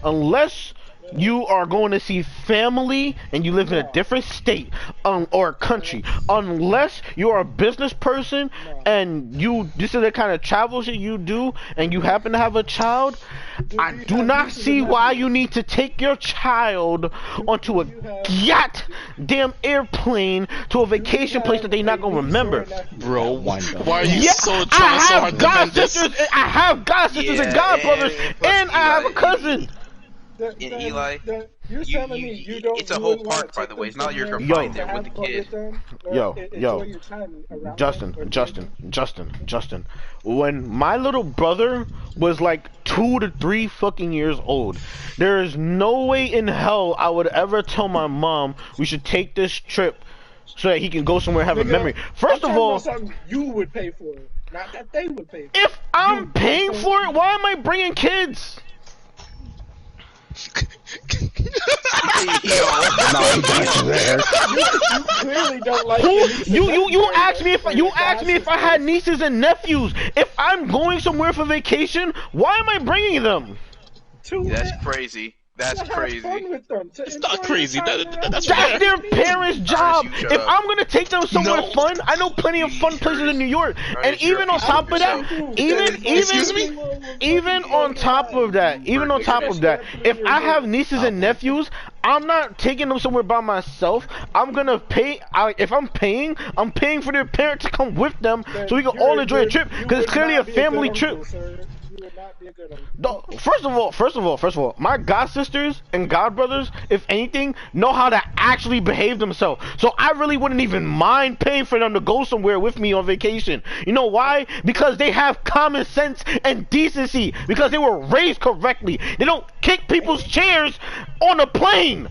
unless you are going to see family and you live in a different state or country, unless you're a business person and this is the kind of travel shit you do and you happen to have a child, I do not see why you need to take your child onto a goddamn airplane to a vacation place that they're not going to remember. Bro, why are you trying so hard to defend this? I have god sisters and god brothers and I have a cousin. Eli, you're telling me you don't. It's a whole park, by the way. It's not you're confined there with the kid. Justin. When my little brother was like 2 to 3 fucking years old, there is no way in hell I would ever tell my mom we should take this trip so that he can go somewhere and have a memory. First of all, you would pay for it, not that they would pay for it. If I'm paying for it, why am I bringing kids? Nah, he got you there. You clearly don't like your nieces You and asked me nephews, if I had nieces and nephews. If I'm going somewhere for vacation, why am I bringing them? That's crazy. That's To crazy. Have fun with them, It's not crazy. That's That's their parents' job. you shut If up. I'm gonna take them somewhere No. fun, I know plenty of fun places in New York. And Ernest, you're even on repeating top of that, yourself. Excuse me? even on top of that, if I have nieces and nephews, I'm not taking them somewhere by myself. I'm gonna pay. If I'm paying for their parent to come with them, so we can all enjoy a trip. Because it's clearly a family trip. You would not be a good uncle. No, first of all, my god sisters and god brothers, if anything, know how to actually behave themselves. So I really wouldn't even mind paying for them to go somewhere with me on vacation. You know why? Because they have common sense and decency. Because they were raised correctly. They don't kick people's chairs on a plane.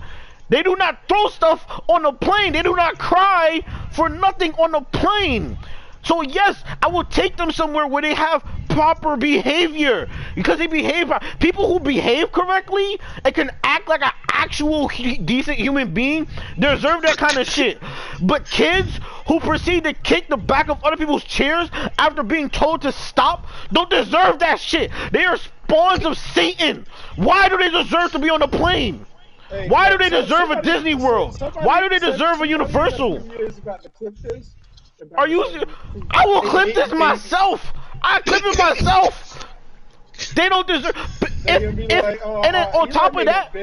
They do not throw stuff on a plane. They do not cry for nothing on a plane. So yes, I will take them somewhere where they have proper behavior, because they behave. People who behave correctly and can act like an actual decent human being deserve that kind of shit. But kids who proceed to kick the back of other people's chairs after being told to stop don't deserve that shit. They are spawns of Satan. Why do they deserve to be on a plane? Hey, Why do they deserve a Disney World? Why do they deserve a Universal? Are you? I will clip this myself. I clip it myself. They don't deserve. And then on top of that,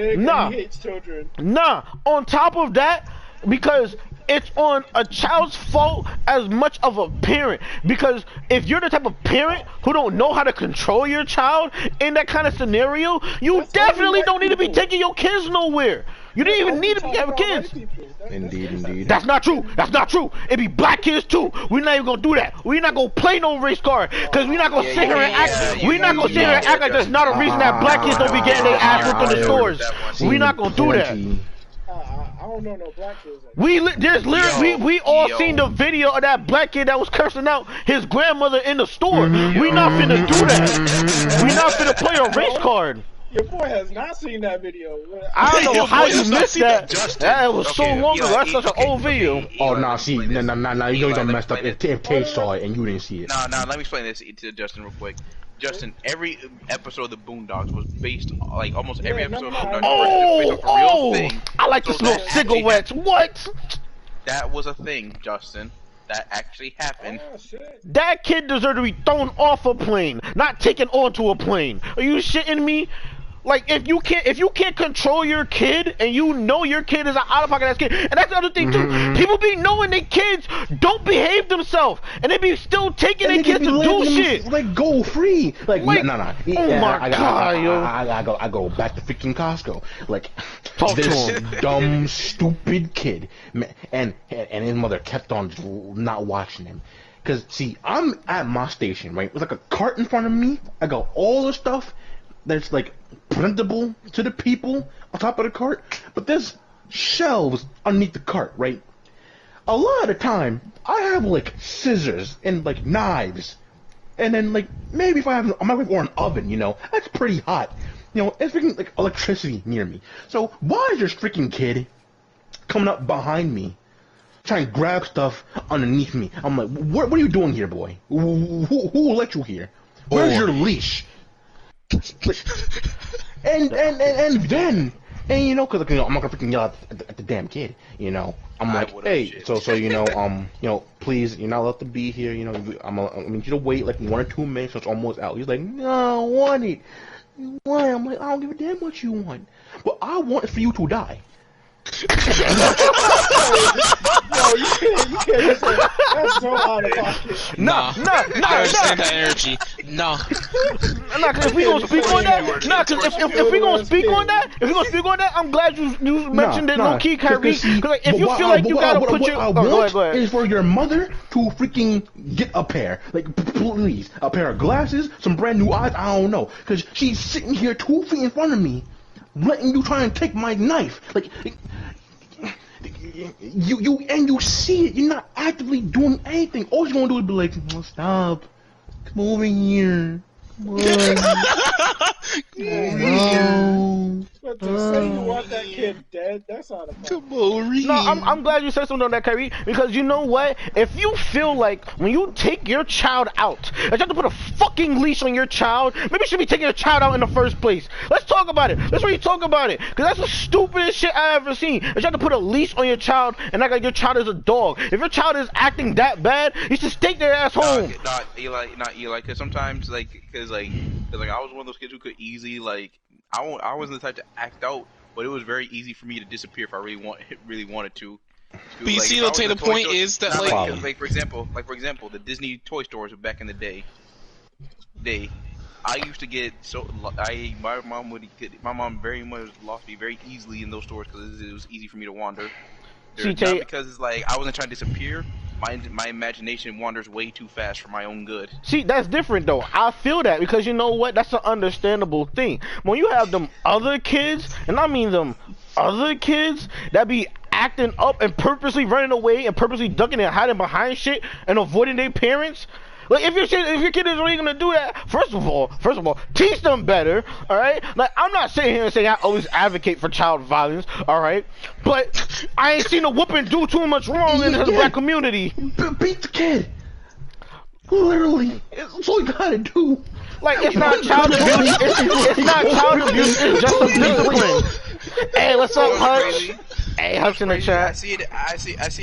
nah. On top of that, because it's on a child's fault as much of a parent. Because if you're the type of parent who don't know how to control your child in that kind of scenario, you definitely don't need to be taking your kids nowhere. You didn't even need to be having kids. Indeed. That's not true. It be black kids too. We're not even gonna do that. We're not gonna play no race card, because we're not gonna sit here and act. We're not gonna sit here and act like there's not a reason that black kids don't be getting their ass whipped in the stores. We're not gonna do that. I don't know no black kids. We all seen the video of that black kid that was cursing out his grandmother in the store. We not finna do that. We not finna play a race card. Your boy has not seen that video. I don't know how you missed that. Justin. That was so long ago. That's such an old video. Oh, nah, see, nah, you done messed up. If Tay saw it and you didn't see it. Nah, let me explain this to Justin real quick. Justin, every episode of the Boondocks was based, like almost every episode of the Boondocks was based off a real thing. I like to smoke cigarettes. What? That was a thing, Justin. That actually happened. Oh, shit. That kid deserved to be thrown off a plane, not taken onto a plane. Are you shitting me? Like, if you can't control your kid, and you know your kid is an out-of-pocket ass kid, and that's the other thing too. People be knowing their kids don't behave themselves, and they be still taking their kids to do shit. Like, go free. Like nah. Oh my God, yo. I go back to freaking Costco. Like, Talk to this him. dumb, stupid kid, and his mother kept on not watching him. Cause see, I'm at my station, right? There's like a cart in front of me. I got all the stuff that's like presentable to the people on top of the cart, but there's shelves underneath the cart, right? A lot of the time, I have like scissors and like knives, and then like maybe if I have a microwave or an oven, you know, that's pretty hot. You know, it's freaking like electricity near me. So why is this freaking kid coming up behind me, trying to grab stuff underneath me? I'm like, what are you doing here, boy? Who let you here? Where's your leash? And then you know, cause like, you know, I'm not gonna freaking yell at the damn kid, you know. I'm like, hey, so you know, please, you're not allowed to be here, you know. I need you to wait like 1 or 2 minutes, so it's almost out. He's like, no, I want it. Why? I'm like, I don't give a damn what you want. What I want is for you to die. No, you can't say that. That's so out of pocket. Nah. I understand that energy. Nah. Cause if we gonna speak on that, cause if we gonna speak on that, I'm glad you mentioned it low key, Kyrie. Cause like, if you feel like you gotta put your, go ahead. Is for your mother to freaking get a pair, like please, a pair of glasses, some brand new eyes. I don't know, cause she's sitting here 2 feet in front of me, letting you try and take my knife, like. You see it. You're not actively doing anything. All you're gonna do is be like, oh, stop. Come over here. Come on. But But to say you want that kid dead, that's not a problem. Come on, Reem. No, I'm glad you said something on that, Kyrie, because you know what? If you feel like when you take your child out, and you have to put a fucking leash on your child, maybe you should be taking your child out in the first place. Let's talk about it. Let's really talk about it, because that's the stupidest shit I ever seen. If you have to put a leash on your child and act like your child is a dog. If your child is acting that bad, you should take their ass home. Not Eli, because sometimes, because I was one of those kids who could easily, I wasn't the type to act out, but it was very easy for me to disappear if I really wanted to. But you see, the point is that, for example, the Disney toy stores back in the day, I used to get my mom very much lost me very easily in those stores because it was easy for me to wander. Not because it's like I wasn't trying to disappear. My imagination wanders way too fast for my own good. See, that's different though. I feel that because you know what? That's an understandable thing. When you have them other kids, and I mean them other kids that be acting up and purposely running away and purposely ducking and hiding behind shit and avoiding their parents. Like if your kid is really gonna do that, first of all, teach them better, all right? Like I'm not sitting here and saying I always advocate for child violence, all right? But I ain't seen a whooping do too much wrong in the black community. Beat the kid. Literally, that's all you gotta do. Like it's not child abuse. It's not child abuse. It's just some discipline. Hey, what's up, Hutch? Hey, Hutch in the chat. I see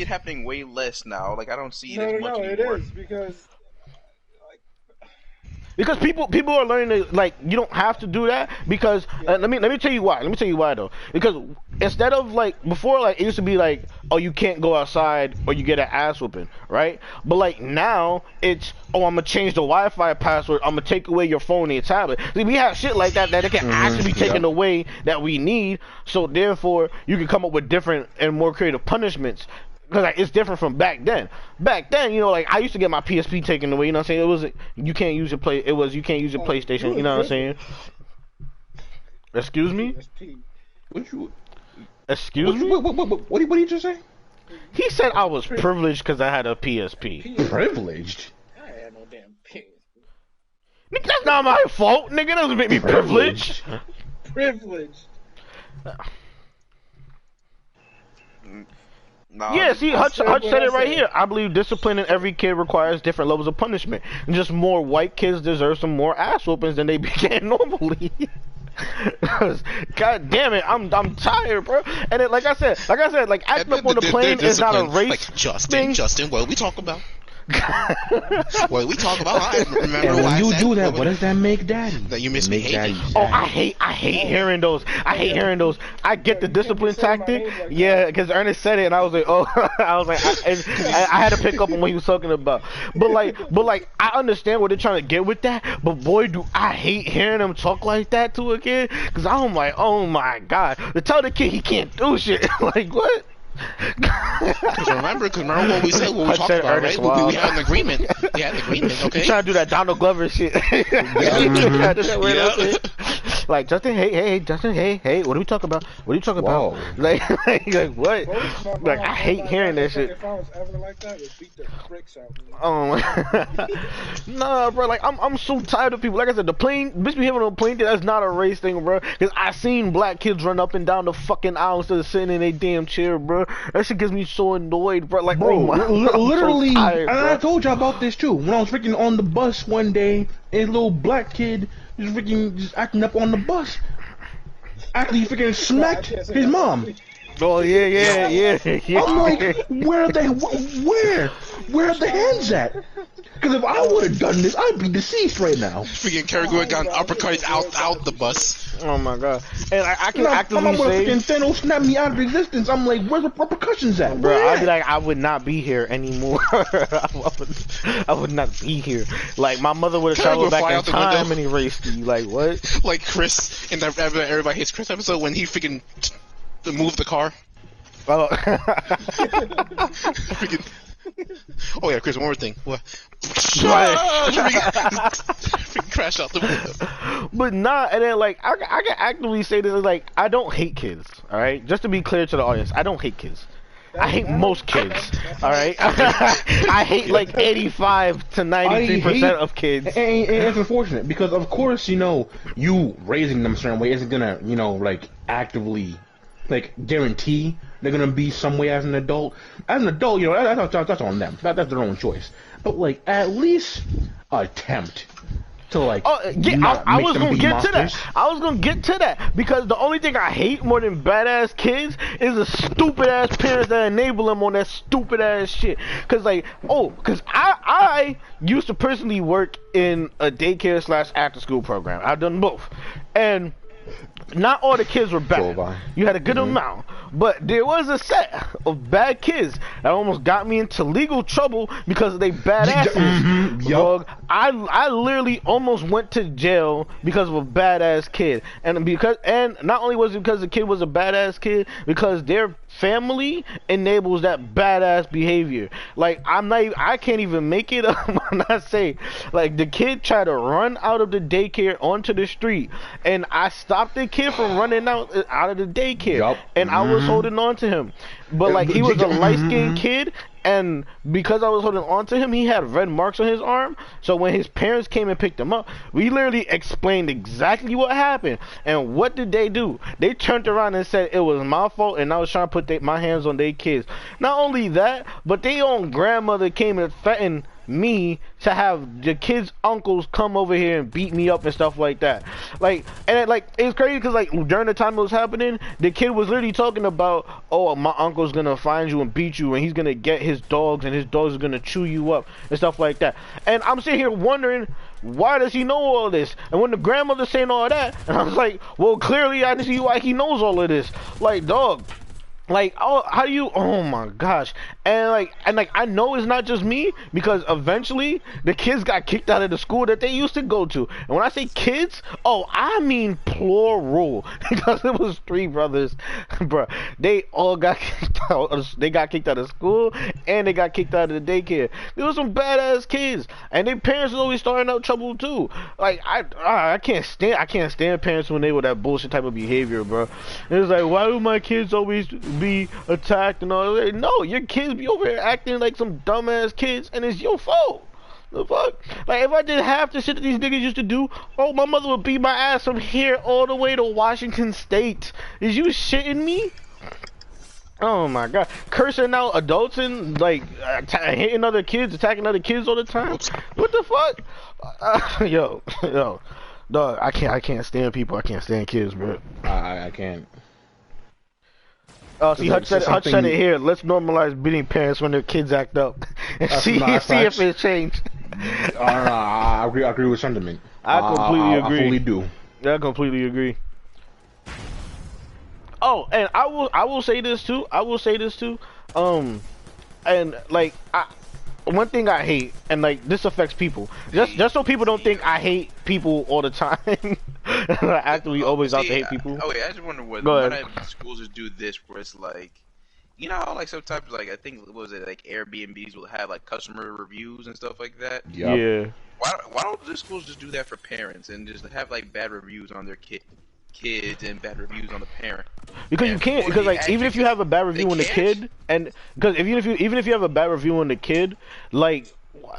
it happening way less now. Like I don't see it as much anymore. No, it is because people are learning to, like, you don't have to do that because let me tell you why. Let me tell you why though. Because instead of like before, like it used to be like, oh, you can't go outside or you get an ass whooping, right? But like now it's, oh, I'm gonna change the Wi-Fi password. I'm gonna take away your phone and your tablet. See, we have shit like that it can actually be taken away that we need. So therefore, you can come up with different and more creative punishments. Because like, it's different from back then. Back then, you know, like I used to get my PSP taken away. You know what I'm saying? It was you can't use your PlayStation. You know what I'm saying? Excuse me? Excuse me? What did you just say? He said I was privileged because I had a PSP. Privileged? I had no damn PSP. Nigga, that's not my fault. Nigga, that doesn't make me privileged. Privileged. Nah, Yeah, see, Hutch said it right here. I believe disciplining every kid requires different levels of punishment. And just more white kids deserve some more ass whoopings than they began normally. God damn it, I'm tired, bro. And then, like I said, like acting up on the plane is not a race like thing. Justin, what we talk about? What we talk about? I remember And why when you I said, do that, what does that make daddy? That you miss me hating. Oh, I hate hearing those. I hate hearing those. I get the discipline tactic. Yeah, because Ernest said it, and I was like, oh, I had to pick up on what he was talking about. But like, I understand what they're trying to get with that. But boy, do I hate hearing them talk like that to a kid. Because I'm like, oh my god, to tell the kid he can't do shit. Like what? Because remember what we said, what we talked about, right? We had an agreement. We had an agreement, okay? You trying to do that Donald Glover shit. Like, Justin, hey, Justin, hey, what are we talking about? What are you talking about? Like what? Like, I hate hearing that shit. If I was ever like that, it would beat the bricks out. Nah, bro, like, I'm so tired of people. Like I said, the plane, bitch be having on a plane, that's not a race thing, bro. Because I seen black kids run up and down the fucking aisle instead of sitting in a damn chair, bro. That shit gets me so annoyed, bro. Like, bro, oh my, literally, so tired, and I told y'all about this too. When I was freaking on the bus one day, and a little black kid just acting up on the bus. Actually, freaking smacked his mom. Oh yeah. I'm like, where are the hands at? Because if I would have done this, I'd be deceased right now. Freaking Kerry Gould got uppercutted out the bus. Oh my god! And I can I'm actively say, freaking Thanos snapped me out of existence. I'm like, where's the repercussions at, bro? I'd be like, I would not be here anymore. I would not be here. Like my mother would have traveled back in time and erased me. Like what? Like Chris in that Everybody Hates Chris episode when he freaking moved the car. Oh. Freaking. Oh yeah, Chris. One more thing. What? Freaking crash out the window. But nah, and then like I can actively say this, like I don't hate kids. All right, just to be clear to the audience, I don't hate kids. I hate most kids. All right, I hate like 85 to 93% of kids. And it's unfortunate because, of course, you know, you raising them a certain way isn't gonna, you know, like actively, like guarantee they're gonna be some way as an adult. As an adult, you know, that's on them. That's their own choice. But like, at least attempt to like. I was gonna get to that. I was gonna get to that because the only thing I hate more than badass kids is the stupid ass parents that enable them on that stupid ass shit. Cause like, cause I used to personally work in a daycare / after school program. I've done both, and not all the kids were bad. You had a good amount, but there was a set of bad kids that almost got me into legal trouble because they badasses. Dog, I literally almost went to jail because of a badass kid, and not only was it because the kid was a badass kid, because their family enables that badass behavior. Like I can't even make it up when I say, like, the kid tried to run out of the daycare onto the street, and I stopped the kid from running out of the daycare, and I was holding on to him, but like he was a light-skinned kid, and because I was holding on to him, he had red marks on his arm. So when his parents came and picked him up, we literally explained exactly what happened. And what did they do? They turned around and said it was my fault, and I was trying to put my hands on their kids. Not only that, but their own grandmother came and threatened me to have the kids' uncles come over here and beat me up and stuff like that. Like, and it's crazy because like during the time it was happening, the kid was literally talking about, oh, my uncle's gonna find you and beat you, and he's gonna get his dogs, and his dogs are gonna chew you up and stuff like that. And I'm sitting here wondering, why does he know all this? And when the grandmother's saying all that, and I was like, well, clearly I see why he knows all of this. Like, dog. Like, how do you? Oh my gosh! And I know it's not just me, because eventually the kids got kicked out of the school that they used to go to. And when I say kids, I mean plural, because it was 3 brothers, bro. They all got kicked out. They got kicked out of school, and they got kicked out of the daycare. There was some badass kids, and their parents was always starting out trouble too. Like, I can't stand parents when they were that bullshit type of behavior, bro. It was like, why do my kids always be attacked and all that? No, your kids be over here acting like some dumbass kids, and it's your fault. The fuck? Like, if I did half the shit that these niggas used to do, my mother would beat my ass from here all the way to Washington State. Is you shitting me? Oh my god. Cursing out adults and like hitting other kids, attacking other kids all the time. What the fuck? Yo, dog, I can't stand people. I can't stand kids, bro. I can't. Oh, see, Hutch said it here. Let's normalize beating parents when their kids act up, and see if it changed. I agree with sentiment. I completely agree. I fully do. I completely agree. Oh, and I will say this too. And like, one thing I hate, and like this affects people, just so people don't think I hate people all the time. I actively always out to hate people. I just wonder what schools just do this, where it's like, you know how like sometimes, like, I think, what was it, like Airbnbs will have like customer reviews and stuff like that. Yep. Yeah. Why don't the schools just do that for parents and just have like bad reviews on their kids and bad reviews on the parent? Because you can't, because like even if you have a bad review on the kid, and because even if you have a bad review on the kid, like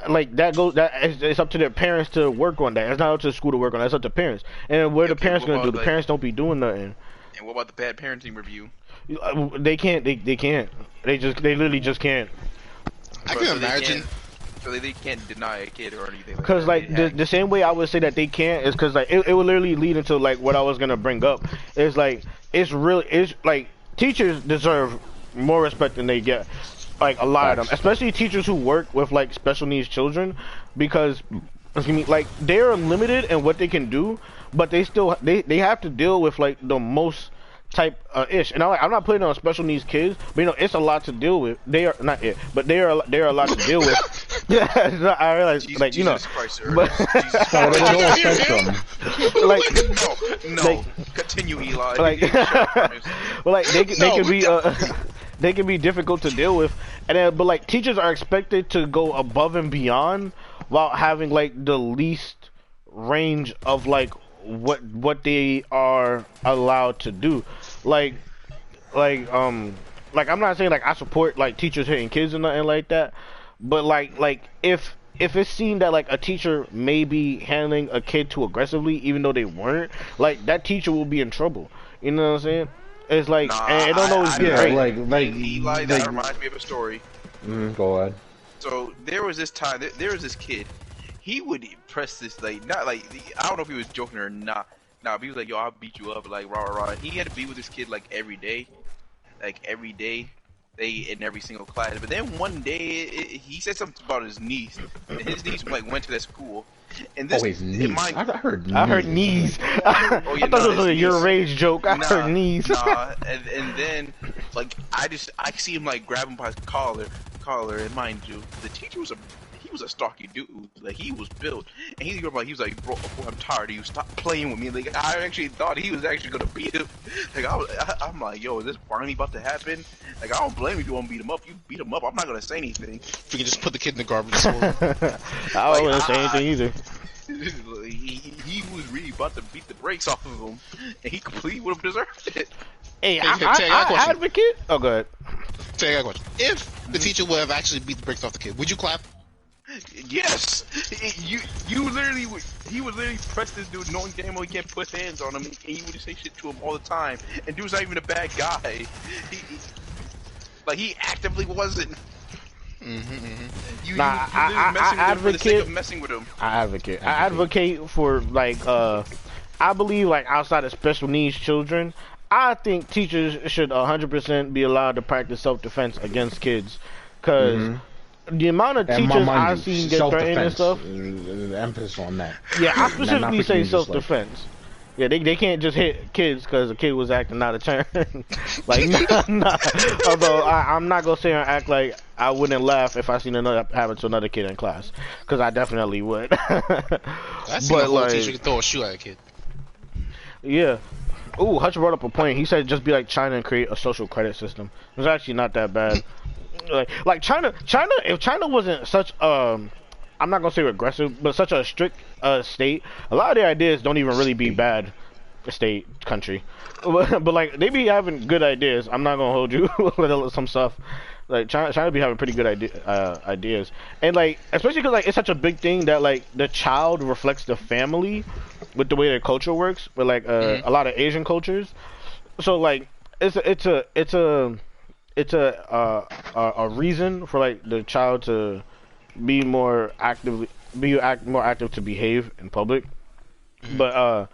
it's up to their parents to work on that. It's not up to the school to work on that. It's up to parents. And what are the parents gonna do? The parents don't be doing nothing. And what about the bad parenting review? They can't. They can't. They literally just can't. I can imagine. So they can't deny a kid or anything. Because like the same way I would say that they can't is because like it would literally lead into like what I was gonna bring up. Is like it's like teachers deserve more respect than they get. Like a lot of them, especially teachers who work with like special needs children, because like they're limited in what they can do, but they still they have to deal with like the most type ish. And I'm not putting on special needs kids, but you know it's a lot to deal with. They are not it, but they are a lot to deal with. Yeah, I realize, Jesus, like, you know, Christ, but like no, continue, Eli. Like, well, like they can be difficult to deal with, and then, but like teachers are expected to go above and beyond while having like the least range of like what they are allowed to do, like like I'm not saying like I support like teachers hitting kids and nothing like that, but like if it's seen that like a teacher may be handling a kid too aggressively, even though they weren't, like that teacher will be in trouble. You know what I'm saying? It's like, Nah, and it don't always be Yeah, great. Eli, that reminds me of a story. Go ahead. So there was this time, there was this kid. He would press this like not like I don't know if he was joking or not. Nah, but he was like, "Yo, I'll beat you up," like rah rah rah. He had to be with this kid like every day, they in every single class. But then one day, he said something about his niece, and his niece like went to that school. And this, his knees. I heard knees. I heard knees. Oh, yeah, I thought it was a his your niece. rage joke. I heard knees. And then like I see him like grab him by his collar, and mind you, the teacher was a stocky dude. Like he was built, and he was like, bro, I'm tired of you. Stop playing with me. Like I actually thought he was actually gonna beat him. Like I'm like, yo, is this finally about to happen? Like I don't blame you if you want to beat him up. You beat him up. I'm not gonna say anything. If we can just put the kid in the garbage. I wouldn't say anything either. He was really about to beat the brakes off of him, and he completely would have deserved it. Hey, Tay, I got a I question. advocate. Oh, go ahead. Tell you a question. If the teacher would have actually beat the brakes off the kid, would you clap? Yes, you literally would. He would literally press this dude, knowing damn well he can't put hands on him, and he would say shit to him all the time. And dude's not even a bad guy. He actively wasn't. You Nah, literally messing with him for the sake advocate. of messing with him. I advocate for like I believe like outside of special needs children, I think teachers should 100% be allowed to practice self-defense against kids, because the amount of teachers I've seen get threatened and stuff. Emphasis on that. Yeah, I Not specifically say freaking just, like- self-defense. Yeah, they can't just hit kids because the kid was acting out of turn. Like, nah. Although I'm not gonna sit here and act like I wouldn't laugh if I seen another happen to another kid in class, because I definitely would. I seen a whole teacher could throw a shoe at a kid. Yeah. Ooh, Hutch brought up a point. He said just be like China and create a social credit system. It's actually not that bad. Like China, if China wasn't such I'm not gonna say aggressive, but such a strict state, a lot of their ideas don't even really be bad country. But like they be having good ideas. I'm not gonna hold you with some stuff. Like China be having pretty good ideas, and like especially because like it's such a big thing that like the child reflects the family with the way their culture works. But like a lot of Asian cultures, so like it's a reason for like the child to be more active to behave in public. But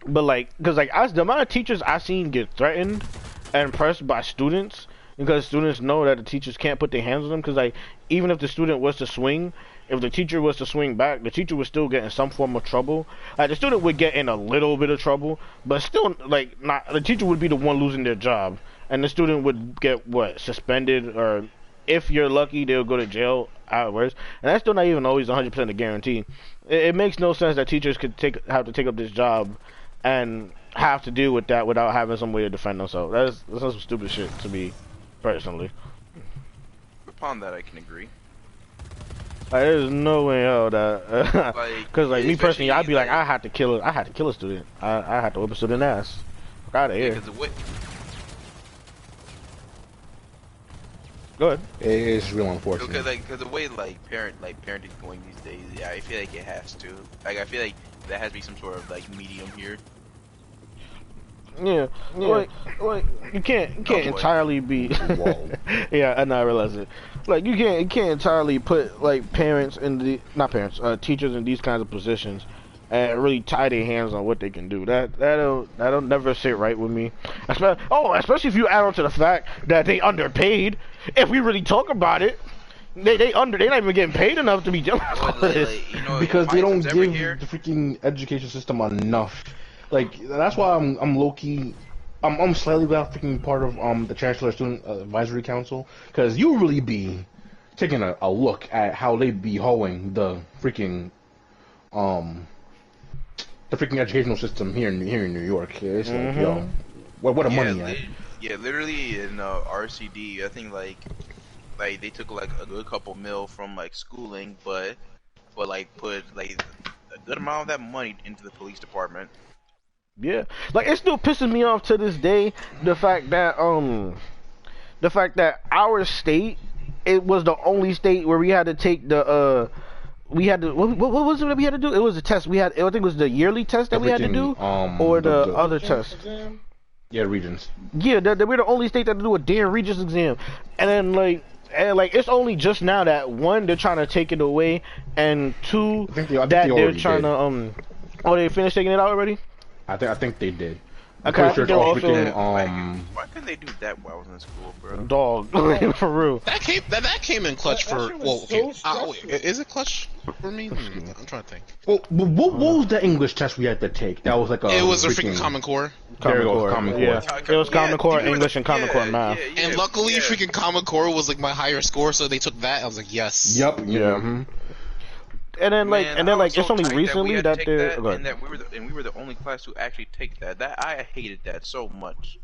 like because like the amount of teachers I've seen get threatened and pressed by students because students know that the teachers can't put their hands on them, because like even if the student was to swing, if the teacher was to swing back, the teacher would still get in some form of trouble. Like the student would get in a little bit of trouble, but still like not the teacher would be the one losing their job, and the student would get suspended, or if you're lucky they'll go to jail afterwards, and that's still not even always 100% a guarantee. It makes no sense that teachers could have to take up this job and have to deal with that without having some way to defend themselves. That's some stupid shit to me, personally. Upon that, I can agree. Like, there's no way hell that, because like me personally, I'd be like, I had to kill a student. I had to whip a student ass. Fuck out of here. Go ahead. It's real unfortunate. Because the way parenting going these days, yeah, I feel like it has to. Like I feel like there has to be some sort of like medium here. Yeah. Like you can't entirely be. Yeah, I know, I realize it. Like you can't entirely put like teachers in these kinds of positions and really tie their hands on what they can do. That'll never sit right with me. Especially if you add on to the fact that they underpaid. If we really talk about it, they're not even getting paid enough to be doing this. Because they don't give the freaking education system enough. Like that's why I'm low key. I'm slightly glad freaking part of the Chancellor Student Advisory Council, because you really be taking a look at how they be hoeing the freaking educational system here in New York. It's like, yo, what a money at. Yeah, literally in RCD, I think like they took like a good couple mil from like schooling, but like put like a good amount of that money into the police department. Yeah, like it still pisses me off to this day the fact that our state, it was the only state where we had to take the we had to what was it that we had to do? It was a test we had. I think it was the yearly test that we had to do, or the other test. Exam? Yeah, regions. Yeah, we're the only state that had to do a damn Regents exam, and then like it's only just now that one they're trying to take it away, and two I think they they're trying to oh, they finished taking it out already. I think they did. I'm Okay, pretty sure it's all freaking Why couldn't they do that while I was in school, bro? Dog, for real. That came in clutch That for. shit was Well, okay. so Wait, stressful. is it clutch for me? I'm trying to think. Well, what was the English test we had to take? That was like a. It was a freaking Common Core. There it goes, Common Core. Yeah, it was Common Core English and Common Core Math. And luckily, freaking Common Core was like my higher score, so they took that. I was like, yes. Yep. Yeah. Mm-hmm. And then like, Man, it's only recently that they're. and that we were the only class to actually take that. That I hated that so much.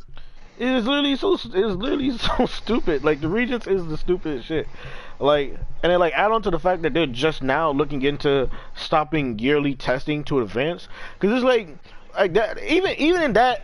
It's literally so stupid. Like the Regents is the stupidest shit. Like, and then like add on to the fact that they're just now looking into stopping yearly testing to advance, because it's like that. Even in that,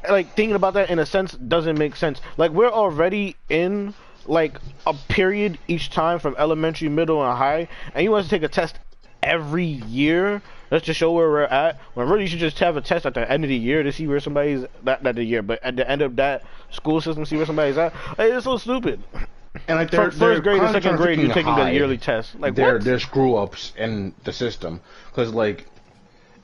like thinking about that in a sense doesn't make sense. Like we're already in like a period each time from elementary, middle, and high, and you want to take a test every year just to show where we're at, when really you should just have a test at the end of the year to see where somebody's not the year, but at the end of that school system see where somebody's at. Like, it's so stupid. And like From first grade to second grade, you're taking the yearly test. Like what? They're screw ups in the system, because like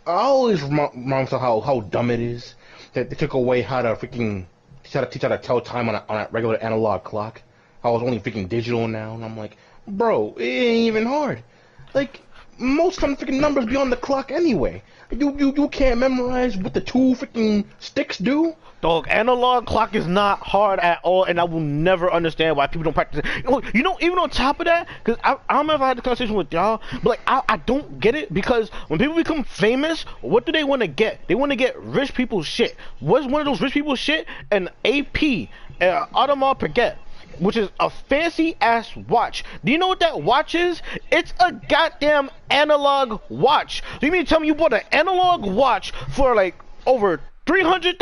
I always remind myself how dumb it is that they took away how to freaking teach how to tell time on a regular analog clock. How it's only freaking digital now, and I'm like, bro, it ain't even hard. Like most of the freaking numbers be on the clock anyway. You can't memorize what the two freaking sticks do. Dog, analog clock is not hard at all, and I will never understand why people don't practice it. You know, even on top of that, because I don't know if I had the conversation with y'all, but like I don't get it, because when people become famous, what do they want to get? They want to get rich people's shit. What's one of those rich people's shit? An AP, Audemars Piguet, which is a fancy ass watch. Do you know what that watch is? It's a goddamn analog watch. So you mean to tell me you bought an analog watch for like over $300,000,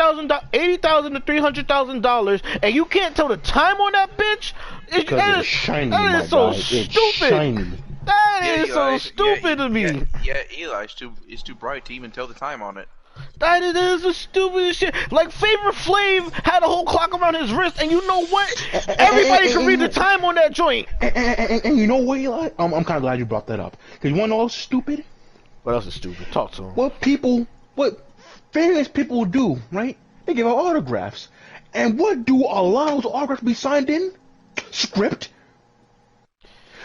$80,000 to $300,000, and you can't tell the time on that bitch? Because it's shiny, that is so stupid. That is so stupid to me. Yeah, Eli, it's too bright to even tell the time on it. That is the stupidest shit. Like Favorite Flav had a whole clock around his wrist, and you know what? Everybody can read the time on that joint. And you know what, Eli? I'm kind of glad you brought that up. Because you want to know what's stupid? What else is stupid? Talk to him. What famous people do, right? They give out autographs. And what do a lot of those autographs be signed in? Script.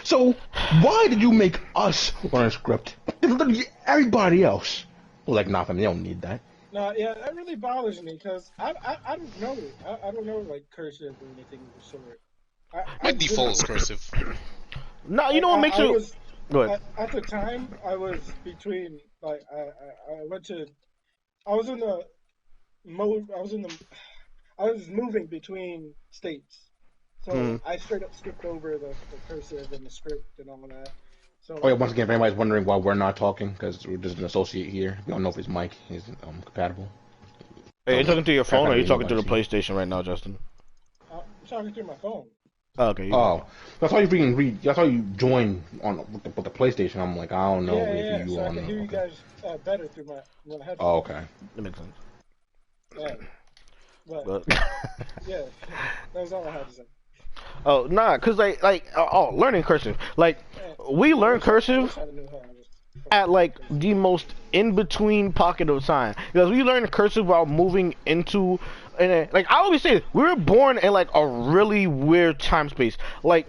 So, why did you make us learn a script? Literally everybody else. Like, nah, fam, they don't need that. No, yeah, that really bothers me because I don't know. I don't know like cursive or anything of the sort. My default is cursive. No, you know what makes you. Go ahead. At the time, I was between like I went to. I was in the mode. I was moving between states, so I straight up skipped over the cursive and the script and all of that. So, oh yeah, once again, if anybody's wondering why we're not talking, because we're just an associate here. We don't know if his mic is compatible. Hey, are you talking to your phone or are you talking to the PlayStation right now, Justin? I'm talking through my phone. Okay. Oh, I saw you freaking read. I saw you join on with the PlayStation. I'm like, I don't know if you so on. I can hear you guys better through my headphones. Oh, okay. That makes sense. Yeah. But yeah, that was all I had to say. Oh nah, cause learning cursive. Like we learn cursive at like the most in between pocket of time, because we learn cursive while moving into, and like I always say, we were born in like a really weird time space. Like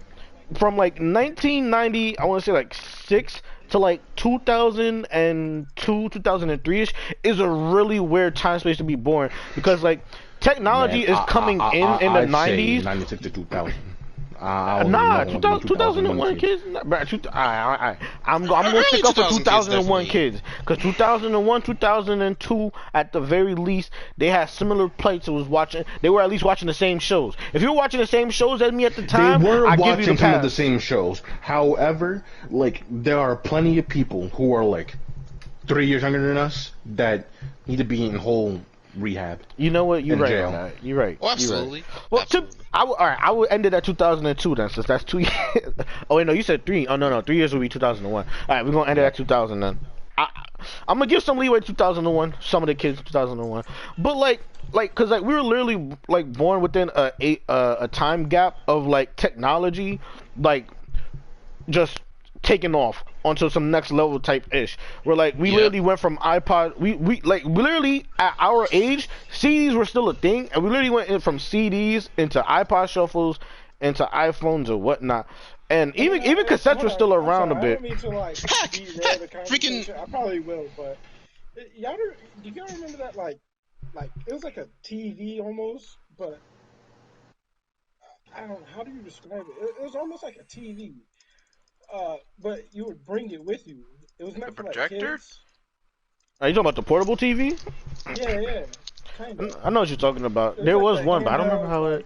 from like 1990, I want to say like 6 to like 2002, 2003ish is a really weird time space to be born, because like technology is coming in the 90s. 96 to 2000. Nah, 2001 kids. I'm gonna stick up for 2001 kids, because 2001, 2002, at the very least, they had similar plates. They were at least watching the same shows. If you were watching the same shows as me at the time, they were I give you watching the some of pass. the same shows. However, like there are plenty of people who are like 3 years younger than us that need to be in whole rehab. You know what? You're In right jail. on that. You're right. Oh, You're absolutely. right. Well, Absolutely. all right. I would end it at 2002 then, since that's 2 years. Oh wait, no, you said 3. Oh no, 3 years would be 2001. All right, we're gonna end it at 2000 then. I'm gonna give some leeway 2001. Some of the kids 2001, but cause like we were literally like born within a time gap of like technology, like just taking off onto some next level type ish. Where like we literally went from iPod, we literally at our age, CDs were still a thing, and we literally went in from CDs into iPod shuffles, into iPhones or whatnot. And even cassettes were still around a bit. I don't mean to like derail the conversation. I probably will, but do y'all remember that like it was like a TV almost, but I don't know, how do you describe it? It was almost like a TV. But you would bring it with you. It was meant for like kids. Are you talking about the portable TV? Yeah, kind of. I know what you're talking about. There was one, but I don't remember how it.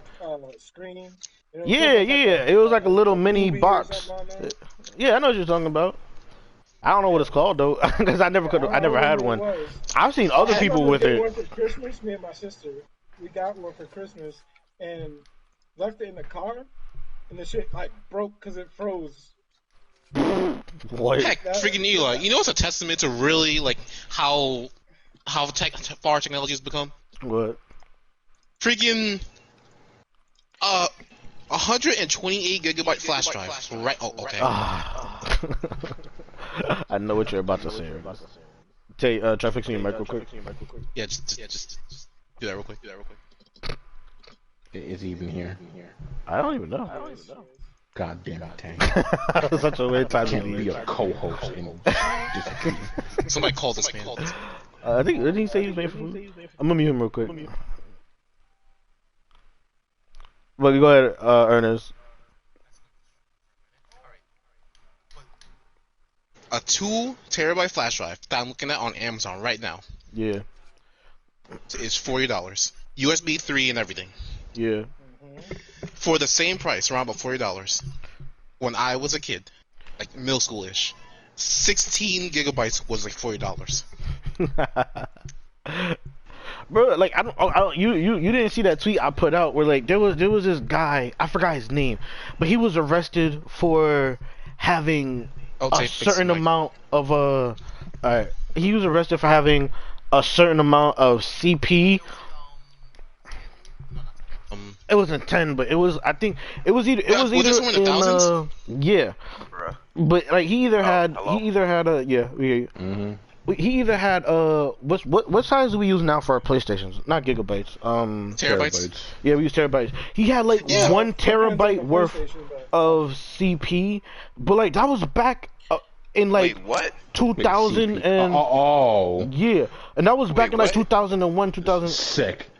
Screen. Yeah. It was like a little mini box. Yeah, I know what you're talking about. I don't know what it's called though, because I never had one. I've seen other people with it. One for Christmas, me and my sister, we got one for Christmas and left it in the car, and the shit like broke because it froze. What? Heck, freaking Eli, you know what's a testament to really like how far technology has become? What? Freaking 128 gigabyte flash drive. Right? Oh, okay. I know what you're about to say. Try fixing your mic real quick. Yeah, just do that real quick. Is he even here? I don't even know. God damn it, Tank. That was such a weird time to Can't leave. be a co-host and just Somebody call this man. I think didn't he say he was made for food? I'm gonna mute him real quick. But go ahead, Ernest. A 2 terabyte flash drive that I'm looking at on Amazon right now. Yeah. Is $40. USB 3 and everything. Yeah. For the same price, around about $40. When I was a kid, like middle school-ish, 16 gigabytes was like $40. Bro, like you didn't see that tweet I put out where like there was this guy, I forgot his name, but he was arrested for having a certain amount of he was arrested for having a certain amount of CP. It wasn't 10, but it was. I think it was either. It was either this one in the thousands? Yeah, but like he either had a yeah. He either had what size do we use now for our PlayStations? Not gigabytes. Terabytes. Yeah, we use terabytes. He had like 1 terabyte worth of CP, but like that was back in like Wait, what? 2000 and yeah, and that was back in like 2001, 2000. Sick.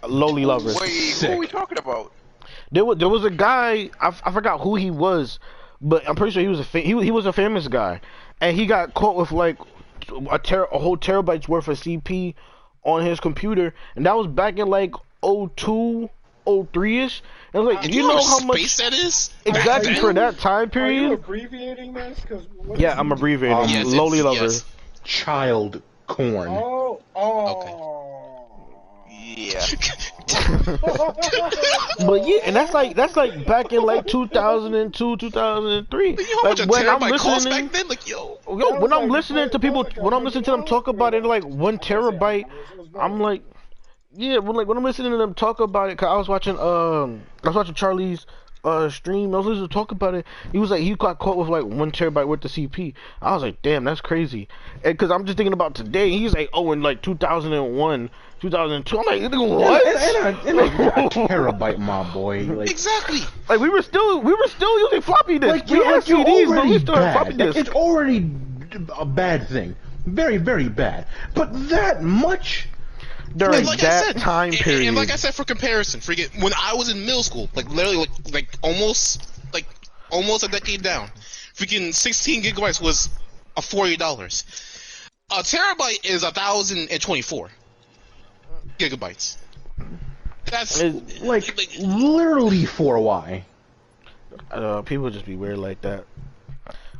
Lowly lovers. Wait, who are we talking about? There was a guy, I forgot who he was, but I'm pretty sure he was he was a famous guy, and he got caught with like a whole terabyte's worth of CP on his computer, and that was back in like 02, 03ish. And I was like, Do you know how much space that is? exactly for that time Are you period? abbreviating this? Yeah, I'm abbreviating. Yes, Lowly yes. lovers. Child corn. Yeah. But yeah, and that's like back in like 2002, 2003. You know how much Like a when I'm terabyte cost listening, back then? Like, yo. when I'm listening to people, when I'm listening to them talk about it, like 1 terabyte, I'm like, yeah, when I'm listening to them talk about it, cause I was watching Charlie's stream. I was listening to talk about it. He was like, he got caught with like 1 terabyte worth of CP. I was like, damn, that's crazy. And cause I'm just thinking about today. He's like, oh, in like 2001, 2002. I'm like, nigga, what? And a terabyte, my boy. Like, Exactly. Like we were still using floppy disks. like, We had CDs, but we still had floppy disks. It's already a bad thing. Very, very bad. But that much? During Like that I said, time period. and like I said, for comparison, forget when I was in middle school, like literally, like almost a decade down, freaking 16 gigabytes was $40. A terabyte is 1,024 gigabytes. That's Like literally 4Y. People just be weird like that.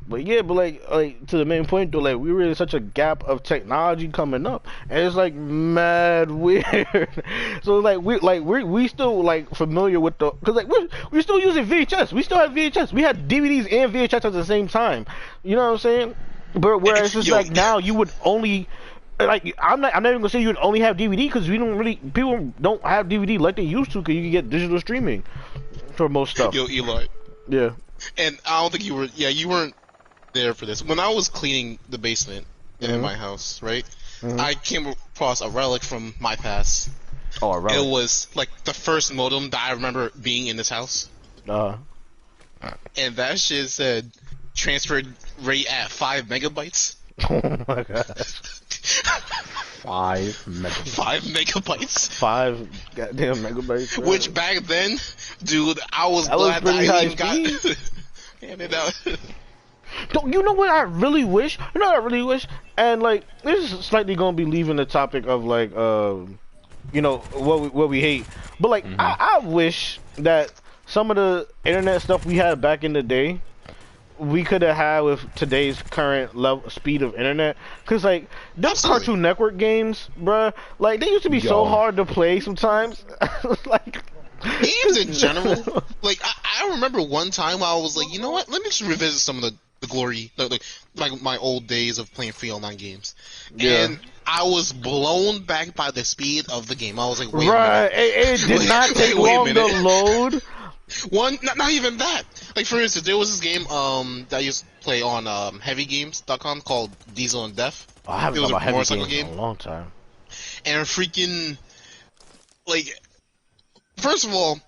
But yeah, but like to the main point though, like we were in such a gap of technology coming up, and it's like mad weird. So we still like familiar with the, cause like we're still using VHS. We still have VHS. We had DVDs and VHS at the same time. You know what I'm saying? But whereas it's like now you would only. Like I'm not even gonna say you would only have DVD because people don't have DVD like they used to because you can get digital streaming for most stuff. Yo, Eli. Yeah. And I don't think you were. Yeah, you weren't there for this. When I was cleaning the basement in my house, right? I came across a relic from my past. Oh, a relic. It was like the first modem that I remember being in this house. And that shit said transferred rate at 5 megabytes. Oh my god. 5 megabytes. 5 megabytes. 5 goddamn megabytes. Bro. Which back then, dude, I was glad that I even got handed out. Don't you know what I really wish? You know what I really wish? And like this is slightly gonna be leaving the topic of like you know what we hate. But like I wish that some of the internet stuff we had back in the day we could have had with today's current level speed of internet, cause like those Cartoon Network games, bruh, like they used to be so hard to play sometimes. Like games in general, like I remember one time I was like, you know what? Let me just revisit some of the glory, like my old days of playing free online games, and I was blown back by the speed of the game. I was like, wait a minute. It did not take long to load. Not even that. Like for instance, there was this game that I used to play on heavygames.com called Diesel and Death. Oh, I haven't it was thought a about motorcycle heavy games game in a long time. And freaking like, first of all,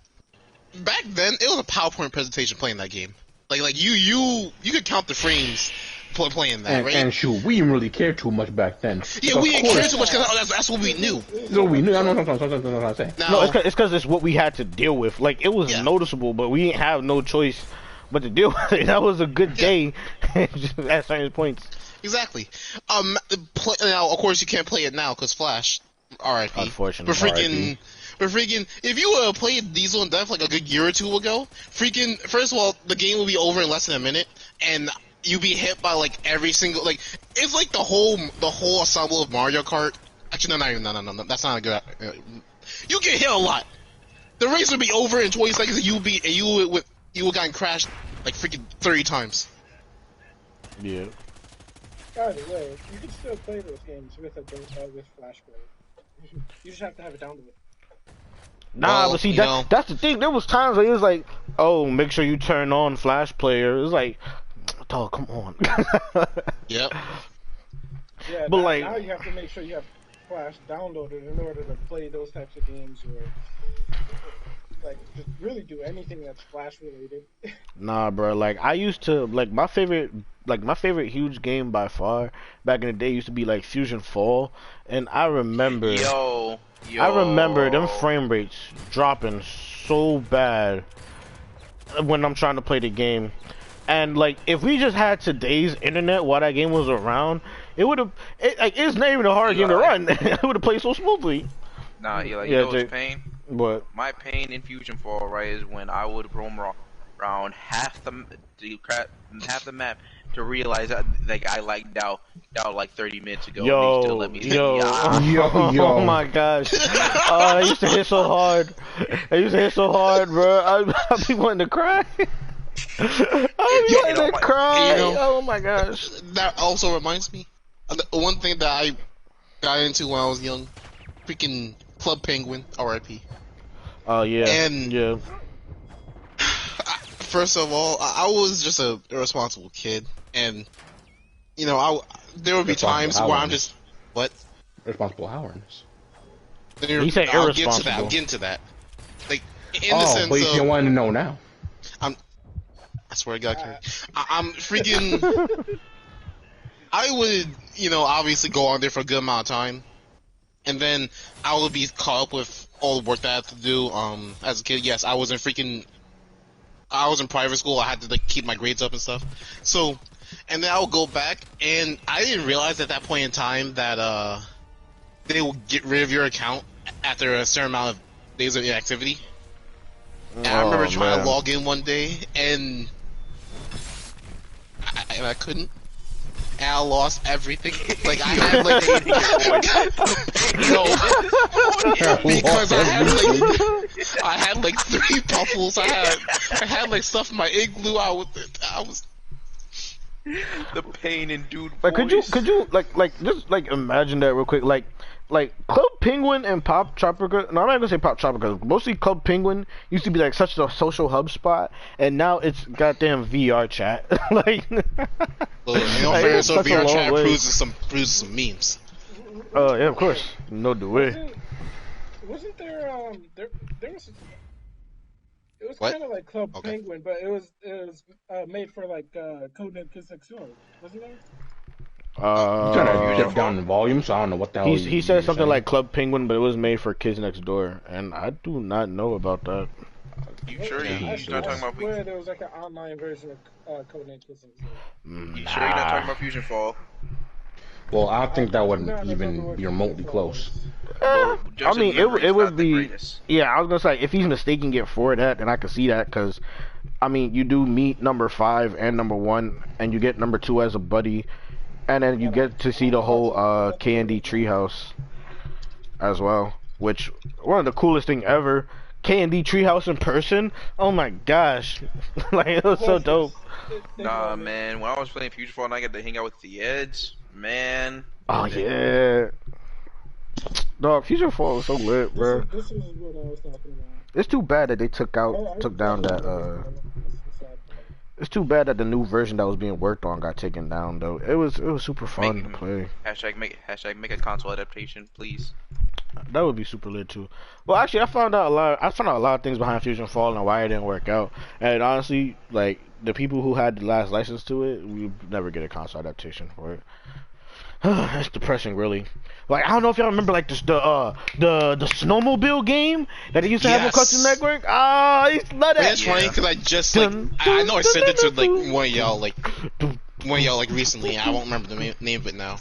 back then it was a PowerPoint presentation playing that game. Like you could count the frames playing that, right? And shoot, we didn't really care too much back then. Yeah, we didn't care too much because that's what we knew. That's what we knew. I know what I'm saying. No, it's because it's what we had to deal with. Like it was noticeable, but we didn't have no choice but to deal with it. That was a good day at certain points. Exactly. Now of course you can't play it now because Flash, R.I.P. Unfortunately, But freaking, if you would have played Diesel and Death like a good year or two ago, freaking, first of all, the game will be over in less than a minute, and you'll be hit by like every single, like, it's like the whole ensemble of Mario Kart. Actually, no, that's not a good. You get hit a lot. The race would be over in 20 seconds, and you would gotten crashed like freaking 30 times. Yeah. By the way, you can still play those games with Flash Play. You just have to have it downloaded. Nah, but see, that's the thing. There was times where it was like, oh, make sure you turn on Flash Player. It was like, dog, come on. Yep. Yeah, but now you have to make sure you have Flash downloaded in order to play those types of games, or like just really do anything that's Flash related. Nah, bro. Like I used to my favorite huge game by far back in the day used to be like Fusion Fall, and I remember. Yo. I remember them frame rates dropping so bad when I'm trying to play the game. And like if we just had today's internet while that game was around, it would have it's not even a hard game to run. It would have played so smoothly. Nah, you know what's pain? What? My pain in Fusion Fall, right, is when I would roam around half the map to realize that like I lagged out like 30 minutes ago. And they still let me Oh my gosh! I used to hit so hard. Bro. I'd be wanting to cry. I'd be wanting to cry. Oh my gosh! That also reminds me, one thing that I got into when I was young, freaking Club Penguin, R.I.P. Oh yeah. And yeah. First of all, I was just a irresponsible kid, and you know, there would be times where I'm just responsible howards. You say irresponsible. I'll get to that. Like in the sense but you of, don't want to know now. I swear to God, I'm freaking. I would, obviously go on there for a good amount of time, and then I would be caught up with all the work that I had to do. As a kid, yes, I was in private school. I had to keep my grades up and stuff. So, and then I would go back, and I didn't realize at that point in time that they will get rid of your account after a certain amount of days of inactivity. And I remember trying to log in one day, and and I couldn't. And I lost everything. Like I had like no, because I had like 3 puffles. I had like stuff in my igloo. I was. The pain in dude. Like, could you just like imagine that real quick? Like Club Penguin and Pop Tropica. No, I'm not gonna say Pop Tropica. Mostly Club Penguin used to be like such a social hub spot, and now it's goddamn VR chat. Like, Look, in all fairness, so VR chat proves some memes. Oh yeah, of course. No the way. Wasn't there there was. It was What? kind of like Club Okay. Penguin, but it was made for like Codename Kids Next Door, wasn't it? You trying to dip down in volume, so I don't know what the hell. He said something like Club Penguin, but it was made for Kids Next Door, and I do not know about that. You sure you I start talking about? swear there was like an online version of Codename Kids Next Door. You sure you're not talking about Fusion Fall? Well, I don't think that would No, even no, be remotely close. I Just mean, remember, it it's would not the be. greatest. Yeah, I was gonna say if he's mistaking it for that, then I could see that because, I mean, you do meet number 5 and number 1, and you get number 2 as a buddy, and then you get to see the whole K&D Treehouse as well, which one of the coolest thing ever. K&D Treehouse in person. Oh my gosh, like it was so dope. Nah, man. When I was playing Fusion Fall and I got to hang out with the Eds, man. Oh yeah. Dog, Future Fall was so lit, bro. This is what I was talking about. It's too bad that they took down that it's too bad that the new version that was being worked on got taken down though. It was super fun to play. Hashtag make a console adaptation, please. That would be super lit too. Well, actually, I found out a lot of things behind Fusion Fall and why it didn't work out. And honestly, like the people who had the last license to it, we never get a console adaptation for it. That's depressing, really. Like I don't know if y'all remember like the snowmobile game that they used to have on Cartoon Network. Ah, I used to love that. It's funny because I just like I know I sent it to like one of y'all like recently. I won't remember the name of it now.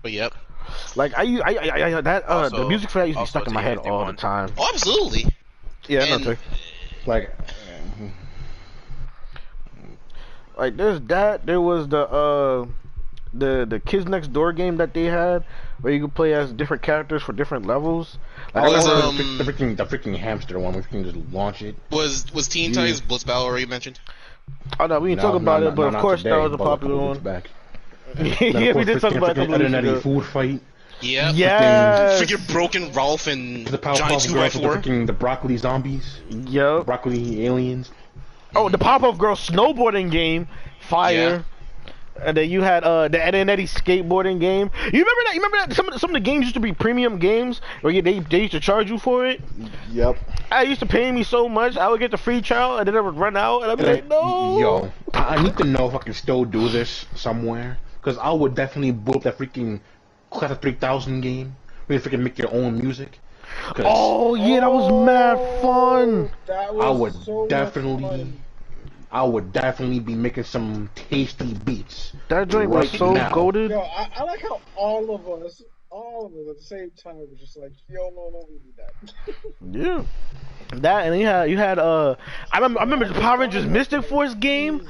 But yep. Like I that Also- the music for that used to be also stuck in my head all the TFT1. time. Oh, absolutely. Yeah, And- no, Like, like there's that. There was the Kids Next Door game that they had where you could play as different characters for different levels. Like, Oh, I was, remember- the freaking hamster one, where we can just launch it. Was Teen Titans Blitz Battle already mentioned? oh no, we didn't talk about it, but of course that was a popular one. Back. Yeah, we did talk about it a couple weeks ago. Food fight. Yeah. Yes. Freaking Broken Ralph and The Johnny Powerpuff Girls with 2x4. the broccoli zombies, Yep. broccoli aliens. Oh, the Pop-Up Girl snowboarding game, fire. And then you had the Ed and Eddie skateboarding game. You remember that? You remember that? Some of the games used to be premium games where they used to charge you for it. Yep. I used to pay me so much, I would get the free trial and then it would run out, and I'd be like, no. Yo, I need to know if I can still do this somewhere, because I would definitely boot that freaking Class of 3000 game where you freaking make your own music. Oh yeah, that was mad fun. That was I would so much definitely, fun. I would definitely be making some tasty beats. That joint was right so now. goated. Yo, I like how all of us at the same time were just like, yo, no, we need that. Yeah. That and you had I remember the Power Rangers Mystic Force game.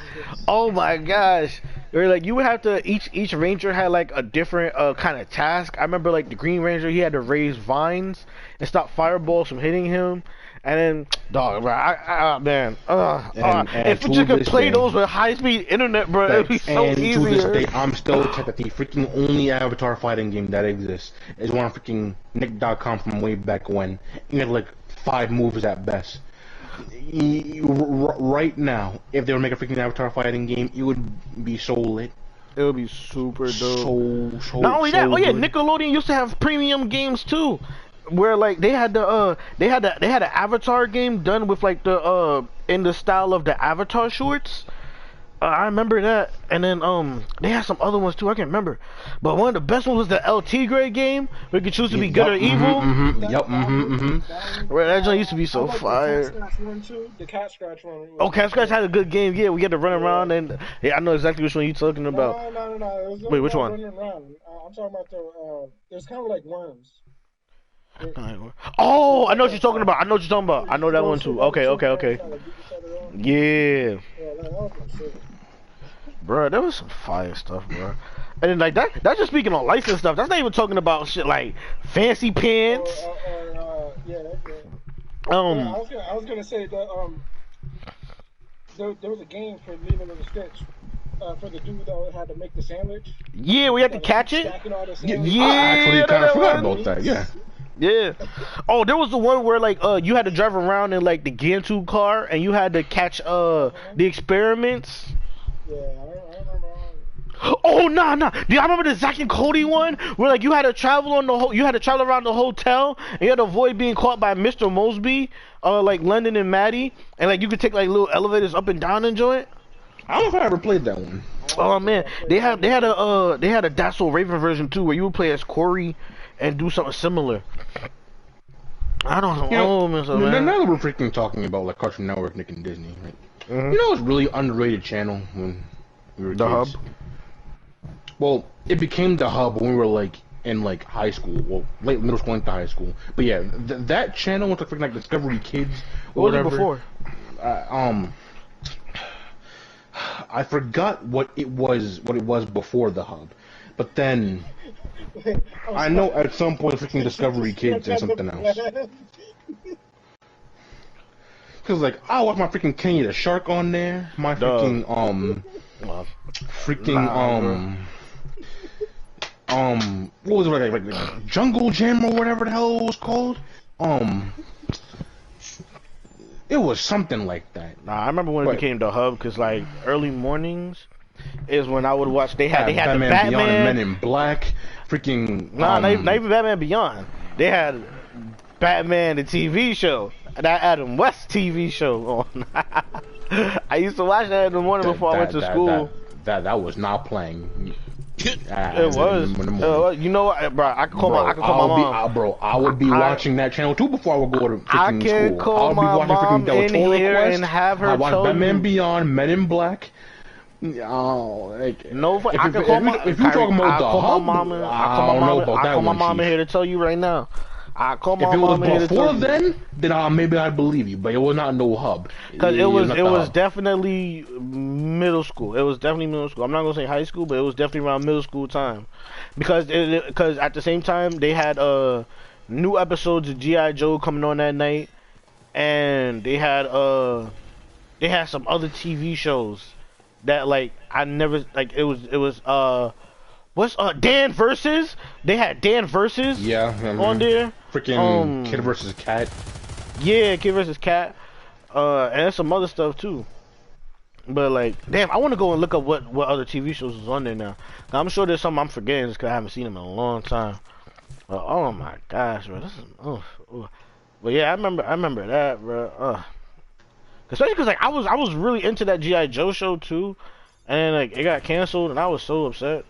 Oh my gosh. Where like you would have to each ranger had like a different kind of task. I remember like the Green Ranger, he had to raise vines and stop fireballs from hitting him. And then, dog, bro, man, And if we to just could this play day- those with high-speed internet, bro, it'd be so And to this easier. day, I'm still checked that the freaking only Avatar fighting game that exists is one on freaking Nick.com from way back when. You had like 5 moves at best. Right now, if they were making a freaking Avatar fighting game, it would be so lit. It would be super dope. So Not only that, so oh yeah, good. Nickelodeon used to have premium games too, where like they had an Avatar game done with like the in the style of the Avatar shorts. I remember that, and then they had some other ones too. I can't remember, but one of the best ones was the El Tigre game, where you could choose to be good or evil. Where that joint used to be so fire. The cat scratch one. Oh, Cat Scratch had a good game. Yeah, we had to run around, and yeah, I know exactly which one you're talking about. No. It was Wait, which one? running around. I'm talking about the. It was kind of like worms. Oh, I know what you're talking about. I know that one too. Okay. Yeah. Bro, there was some fire stuff, bro. And then, like that's just speaking on license stuff. That's not even talking about shit like fancy pants. Yeah, yeah. Um, Yeah, I was gonna say that there was a game for Lilo and Stitch for the dude that had to make the sandwich. yeah, we had to Gotta catch keep it. stacking all the I sandwiches. Yeah, actually kind of that forgot one. about that. Yeah. Yeah. Oh, there was the one where like you had to drive around in like the Gantu car and you had to catch the experiments. Yeah, I remember. Oh nah. Do y'all remember the Zack and Cody one where like you had to travel around the hotel and you had to avoid being caught by Mr. Mosby, like London and Maddie, and like you could take like little elevators up and down and join it. I don't know if I ever played that one. Oh man, they had a That's So Raven version too where you would play as Corey and do something similar. I don't know. You know, Man. now that we're freaking talking about like Cartoon Network, Nick and Disney, right? Mhm. You know, it's really underrated channel when we were The kids. Hub. Well, it became the Hub when we were like in like high school, well, late middle school into high school. But yeah, that channel was like Discovery Kids or What was it whatever. before? I forgot what it was before the Hub, but then I know at some point freaking Discovery Kids and something else. Cause like I watched my freaking Kenny the Shark on there, my freaking what was it like Jungle Gym or whatever the hell it was called? It was something like that. Nah, I remember when it became the Hub because like early mornings is when I would watch. They had the Beyond Batman. and Men in Black, freaking. Nah, not even Batman Beyond. They had Batman the TV show, that Adam West TV show on. I used to watch that in the morning before I went to school. That was not playing. It was. You know what, bro? I could call my mom. I would be watching that channel too before I would go to freaking school. Call I would be my watching mom freaking Del in Toro here Quest. and have her I watched tell Batman you. Beyond, Men in Black. Oh, like, No, if I could call my. if you're talking about the Hub, I call my mom in here to tell you right now. I call my mom in here to tell you. If it was before then maybe I'd believe you, but it was not no Hub. Because it was definitely middle school. It was definitely middle school. I'm not gonna say high school, but it was definitely around middle school time. Because at the same time they had new episodes of G.I. Joe coming on that night, and they had some other TV shows that like I never like. It was what's Dan versus? They had Dan versus on there. Freaking Kid versus Cat. Yeah, Kid versus Cat. And some other stuff too. But like, damn, I want to go and look up what other TV shows is on there now. I'm sure there's some I'm forgetting just because I haven't seen them in a long time. Oh my gosh, bro, this is But yeah, I remember that, bro. Especially because like I was really into that G.I. Joe show too, and like it got canceled, and I was so upset.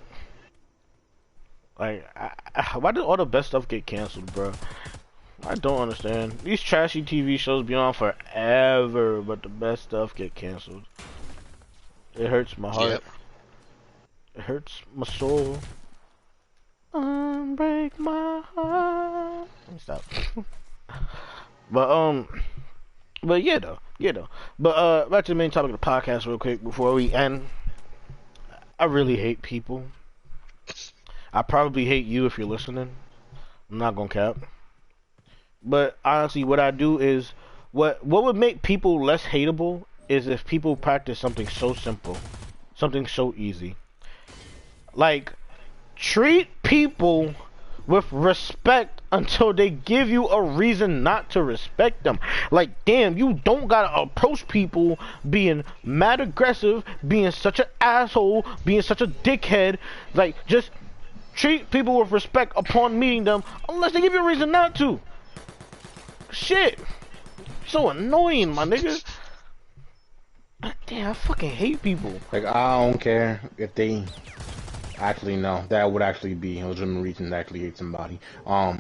Like, why did all the best stuff get canceled, bro? I don't understand. These trashy TV shows be on forever, but the best stuff get canceled. It hurts my heart. Yep. It hurts my soul. Unbreak my heart. Let me stop. But yeah though. But back to the main topic of the podcast real quick before we end. I really hate people. I probably hate you if you're listening. I'm not gonna cap. But honestly, what I do is what would make people less hateable is if people practice something so simple, something so easy. Like, treat people with respect until they give you a reason not to respect them. Like, damn, you don't gotta approach people being mad aggressive, being such an asshole, being such a dickhead. Like, just treat people with respect upon meeting them unless they give you a reason not to. Shit. So annoying, my nigga. Damn, I fucking hate people. Like, I don't care if they actually know. That would actually be a legitimate reason to actually hate somebody. I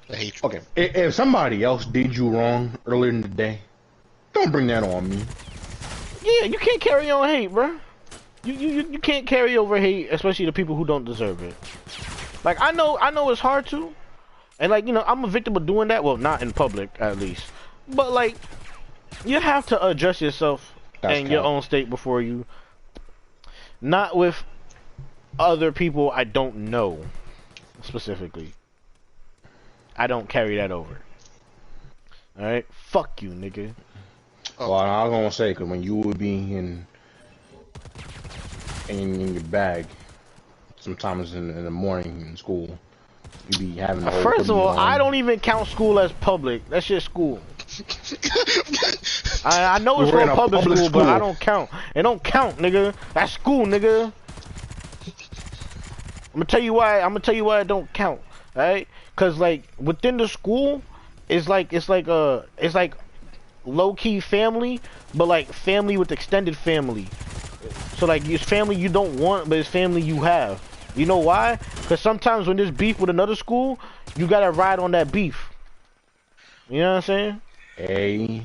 hate you. Okay, if somebody else did you wrong earlier in the day, don't bring that on me. Yeah, you can't carry on hate, bro. You can't carry over hate, especially the people who don't deserve it. Like, I know it's hard to, and like, you know, I'm a victim of doing that. Well, not in public, at least. But like, you have to address yourself That's in your cap. own state before you. Not with other people I don't know specifically. I don't carry that over. Alright? Fuck you, nigga. Oh. Well, I was gonna say, cause when you would be in your bag, sometimes in the morning in school, you be having the whole First of hoodie all, on. I don't even count school as public. That shit's school. I know it's We're for in a public public school, but I school. don't count. It don't count, nigga. That's school, nigga. I'm gonna tell you why. It don't count. Alright? Cause like within the school, it's like low key family, but like family with extended family. So like it's family you don't want, but it's family you have. You know why? Cause sometimes when there's beef with another school, you gotta ride on that beef. You know what I'm saying? Hey,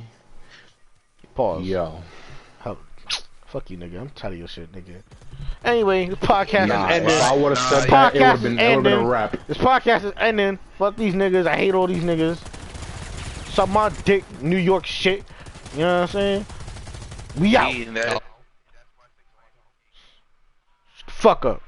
Pause. yo. How, fuck you, nigga. I'm tired of your shit, nigga. Anyway, this podcast Nah, is ending. if I would have said This that, it podcast would is have been a ending. wrap. This podcast is ending. Fuck these niggas. I hate all these niggas. Suck my dick, New York shit. You know what I'm saying? We out. See, that- Fuck up.